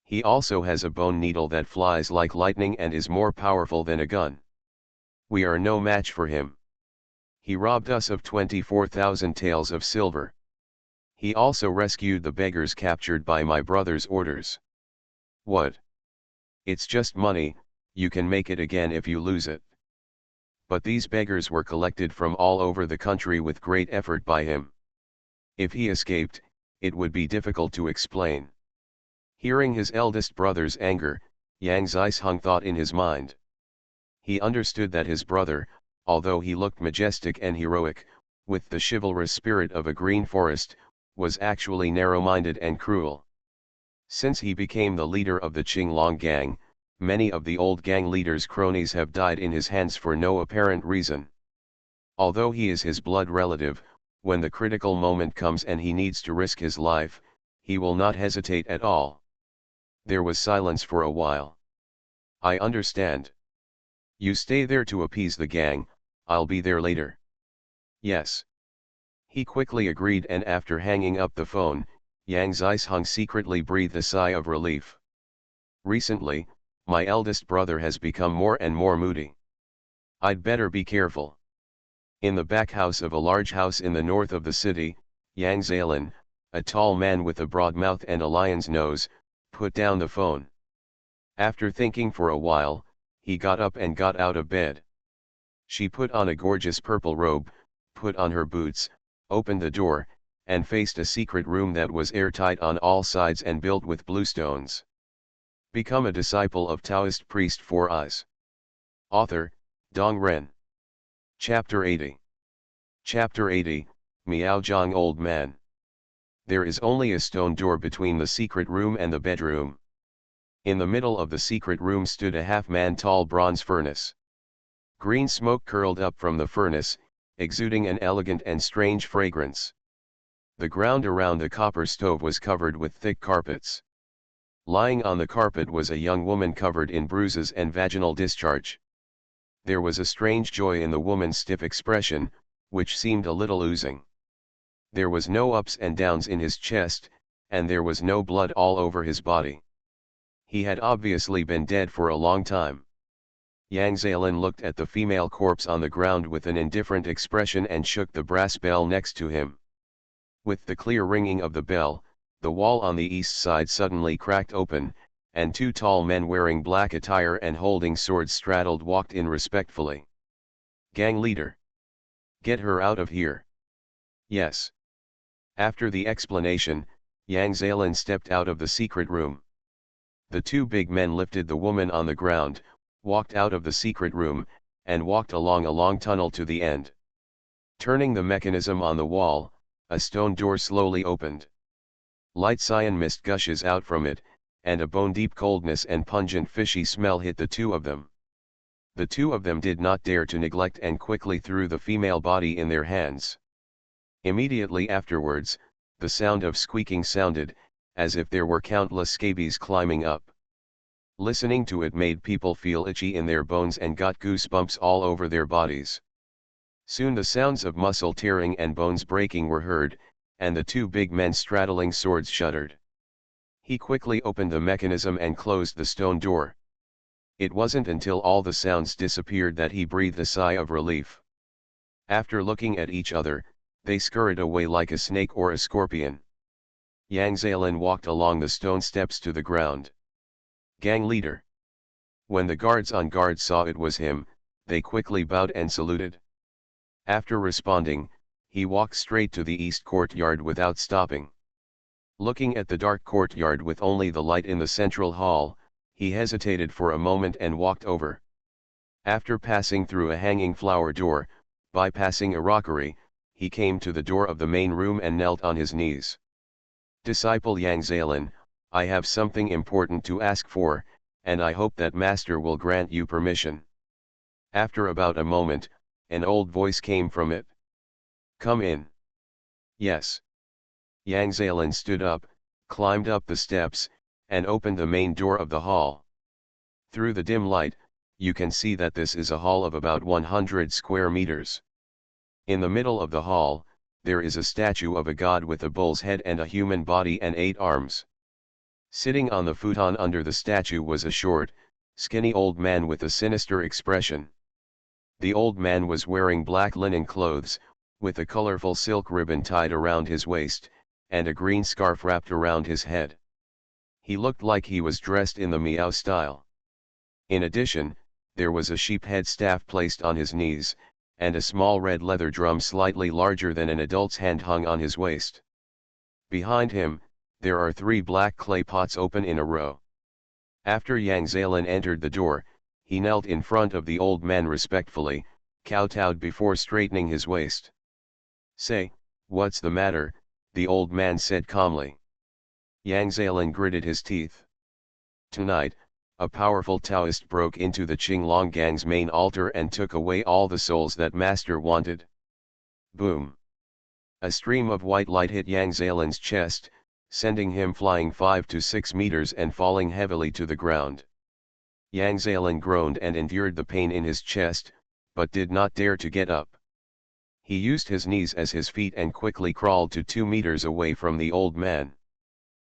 He also has a bone needle that flies like lightning and is more powerful than a gun. We are no match for him. He robbed us of 24,000 taels of silver. He also rescued the beggars captured by my brother's orders. What? It's just money, you can make it again if you lose it. But these beggars were collected from all over the country with great effort by him. If he escaped, it would be difficult to explain. Hearing his eldest brother's anger, Yang Zisheng thought in his mind. He understood that his brother, although he looked majestic and heroic, with the chivalrous spirit of a green forest, was actually narrow-minded and cruel. Since he became the leader of the Qinglong gang, many of the old gang leaders' cronies have died in his hands for no apparent reason. Although he is his blood relative, when the critical moment comes and he needs to risk his life, he will not hesitate at all. There was silence for a while. I understand. You stay there to appease the gang, I'll be there later. Yes. He quickly agreed, and after hanging up the phone, Yang Zisheng secretly breathed a sigh of relief. Recently, my eldest brother has become more and more moody. I'd better be careful. In the back house of a large house in the north of the city, Yang Zalin, a tall man with a broad mouth and a lion's nose, put down the phone. After thinking for a while, he got up and got out of bed. She put on a gorgeous purple robe, put on her boots, opened the door, and faced a secret room that was airtight on all sides and built with blue stones. Become a disciple of Taoist priest for us. Author, Dong Ren. Chapter 80. Chapter 80, Miaozhang Old Man. There is only a stone door between the secret room and the bedroom. In the middle of the secret room stood a half-man tall bronze furnace. Green smoke curled up from the furnace, exuding an elegant and strange fragrance. The ground around the copper stove was covered with thick carpets. Lying on the carpet was a young woman covered in bruises and vaginal discharge. There was a strange joy in the woman's stiff expression, which seemed a little oozing. There was no ups and downs in his chest, and there was no blood all over his body. He had obviously been dead for a long time. Yang Zalin looked at the female corpse on the ground with an indifferent expression and shook the brass bell next to him. With the clear ringing of the bell, the wall on the east side suddenly cracked open, and two tall men wearing black attire and holding swords straddled walked in respectfully. Gang leader. Get her out of here. Yes. After the explanation, Yang Zalin stepped out of the secret room. The two big men lifted the woman on the ground, walked out of the secret room, and walked along a long tunnel to the end. Turning the mechanism on the wall, a stone door slowly opened. Light cyan mist gushes out from it, and a bone-deep coldness and pungent fishy smell hit the two of them. The two of them did not dare to neglect and quickly threw the female body in their hands. Immediately afterwards, the sound of squeaking sounded, as if there were countless scabies climbing up. Listening to it made people feel itchy in their bones and got goosebumps all over their bodies. Soon the sounds of muscle tearing and bones breaking were heard, and the two big men straddling swords shuddered. He quickly opened the mechanism and closed the stone door. It wasn't until all the sounds disappeared that he breathed a sigh of relief. After looking at each other, they scurried away like a snake or a scorpion. Yang Zalin walked along the stone steps to the ground. Gang leader. When the guards on guard saw it was him, they quickly bowed and saluted. After responding, he walked straight to the east courtyard without stopping. Looking at the dark courtyard with only the light in the central hall, he hesitated for a moment and walked over. After passing through a hanging flower door, bypassing a rockery, he came to the door of the main room and knelt on his knees. Disciple Yang Zalin, I have something important to ask for, and I hope that Master will grant you permission. After about a moment, an old voice came from it. Come in. Yes. Yang Zalin stood up, climbed up the steps, and opened the main door of the hall. Through the dim light, you can see that this is a hall of about 100 square meters. In the middle of the hall, there is a statue of a god with a bull's head and a human body and 8 arms. Sitting on the futon under the statue was a short, skinny old man with a sinister expression. The old man was wearing black linen clothes, with a colorful silk ribbon tied around his waist, and a green scarf wrapped around his head. He looked like he was dressed in the Miao style. In addition, there was a sheep head staff placed on his knees, and a small red leather drum slightly larger than an adult's hand hung on his waist. Behind him, there are 3 black clay pots open in a row. After Yang Zalin entered the door, he knelt in front of the old man respectfully, kowtowed before straightening his waist. Say, what's the matter? The old man said calmly. Yang Zalin gritted his teeth. Tonight, a powerful Taoist broke into the Qinglong gang's main altar and took away all the souls that Master wanted. Boom! A stream of white light hit Yang Zalin's chest, sending him flying 5 to 6 meters and falling heavily to the ground. Yang Zalin groaned and endured the pain in his chest, but did not dare to get up. He used his knees as his feet and quickly crawled to 2 meters away from the old man.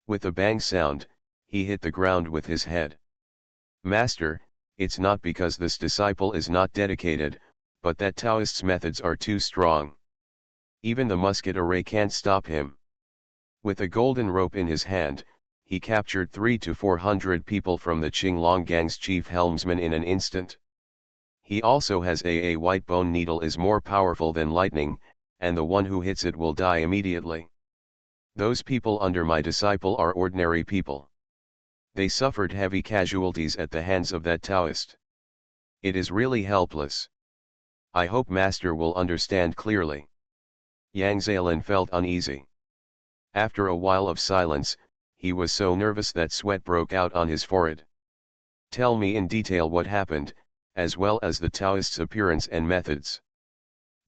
With a bang sound, he hit the ground with his head. "Master, it's not because this disciple is not dedicated, but that Taoist's methods are too strong. Even the musket array can't stop him." With a golden rope in his hand, he captured 300 to 400 people from the Qinglong gang's chief helmsman in an instant. He also has a white bone needle is more powerful than lightning, and the one who hits it will die immediately. Those people under my disciple are ordinary people. They suffered heavy casualties at the hands of that Taoist. It is really helpless. I hope Master will understand clearly. Yang Zalin felt uneasy. After a while of silence, he was so nervous that sweat broke out on his forehead. "Tell me in detail what happened, as well as the Taoist's appearance and methods."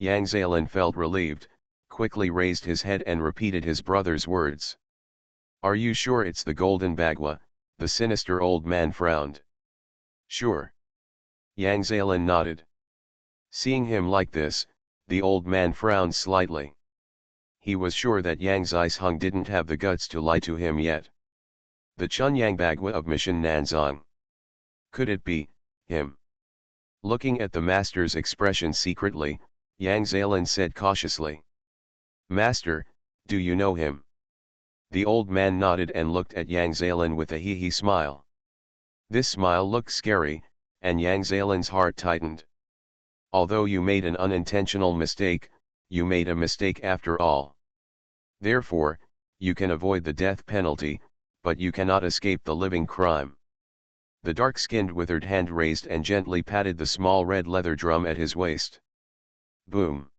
Yang Zalin felt relieved, quickly raised his head and repeated his brother's words. "Are you sure it's the Golden Bagua?" The sinister old man frowned. "Sure." Yang Zalin nodded. Seeing him like this, the old man frowned slightly. He was sure that Yang Zisheng didn't have the guts to lie to him yet. The Chunyang Bagua of Mission Nanzang. Could it be him? Looking at the master's expression secretly, Yang Zalin said cautiously, "Master, do you know him?" The old man nodded and looked at Yang Zalin with a hee-hee smile. This smile looked scary, and Yang Zalin's heart tightened. "Although you made an unintentional mistake, you made a mistake after all. Therefore, you can avoid the death penalty, but you cannot escape the living crime." The dark-skinned withered hand raised and gently patted the small red leather drum at his waist. Boom!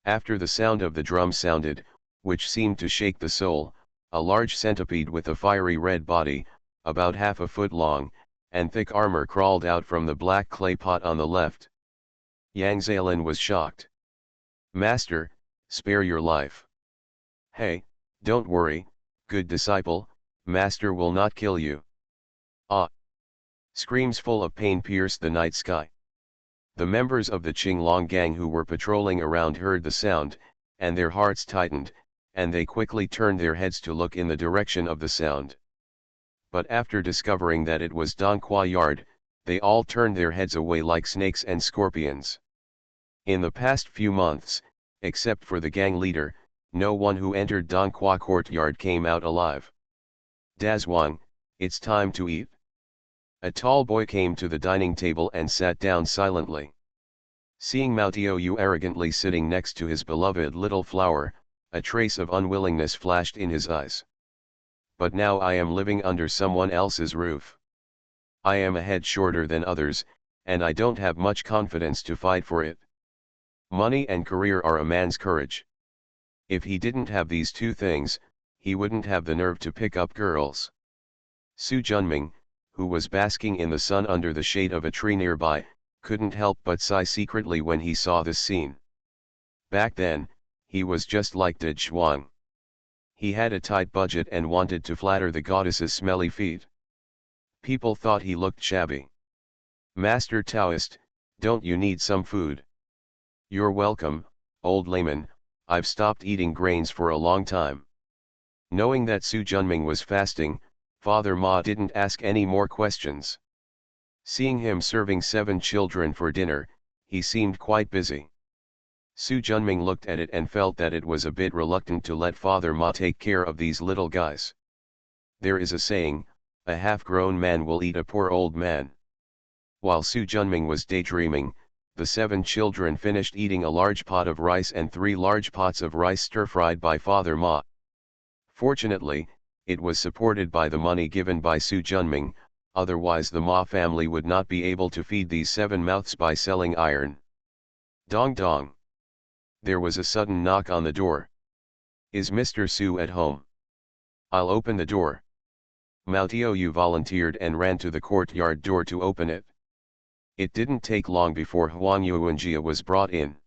After the sound of the drum sounded, which seemed to shake the soul, a large centipede with a fiery red body, about half a foot long, and thick armor crawled out from the black clay pot on the left. Yang Zalin was shocked. "Master, spare your life." "Hey, don't worry, good disciple, Master will not kill you." "Ah!" Screams full of pain pierced the night sky. The members of the Qinglong gang who were patrolling around heard the sound, and their hearts tightened, and they quickly turned their heads to look in the direction of the sound. But after discovering that it was Don Qua Yard, they all turned their heads away like snakes and scorpions. In the past few months, except for the gang leader, no one who entered Don Qua courtyard came out alive. "Dazwang, it's time to eat." A tall boy came to the dining table and sat down silently. Seeing Mao Tiaoyu arrogantly sitting next to his beloved little flower, a trace of unwillingness flashed in his eyes. "But now I am living under someone else's roof. I am a head shorter than others, and I don't have much confidence to fight for it. Money and career are a man's courage. If he didn't have these two things, he wouldn't have the nerve to pick up girls." Su Junming, who was basking in the sun under the shade of a tree nearby, couldn't help but sigh secretly when he saw this scene. Back then, he was just like Did Shuang. He had a tight budget and wanted to flatter the goddess's smelly feet. People thought he looked shabby. "Master Taoist, don't you need some food?" "You're welcome, old layman, I've stopped eating grains for a long time." Knowing that Su Junming was fasting, Father Ma didn't ask any more questions. Seeing him serving 7 children for dinner, he seemed quite busy. Su Junming looked at it and felt that it was a bit reluctant to let Father Ma take care of these little guys. There is a saying, a half-grown man will eat a poor old man. While Su Junming was daydreaming, the 7 children finished eating a large pot of rice and 3 large pots of rice stir-fried by Father Ma. Fortunately, it was supported by the money given by Su Junming, otherwise the Ma family would not be able to feed these 7 mouths by selling iron. Dong dong. There was a sudden knock on the door. "Is Mr. Su at home?" "I'll open the door." Mao Tiaoyu volunteered and ran to the courtyard door to open it. It didn't take long before Huang Yuanjia was brought in.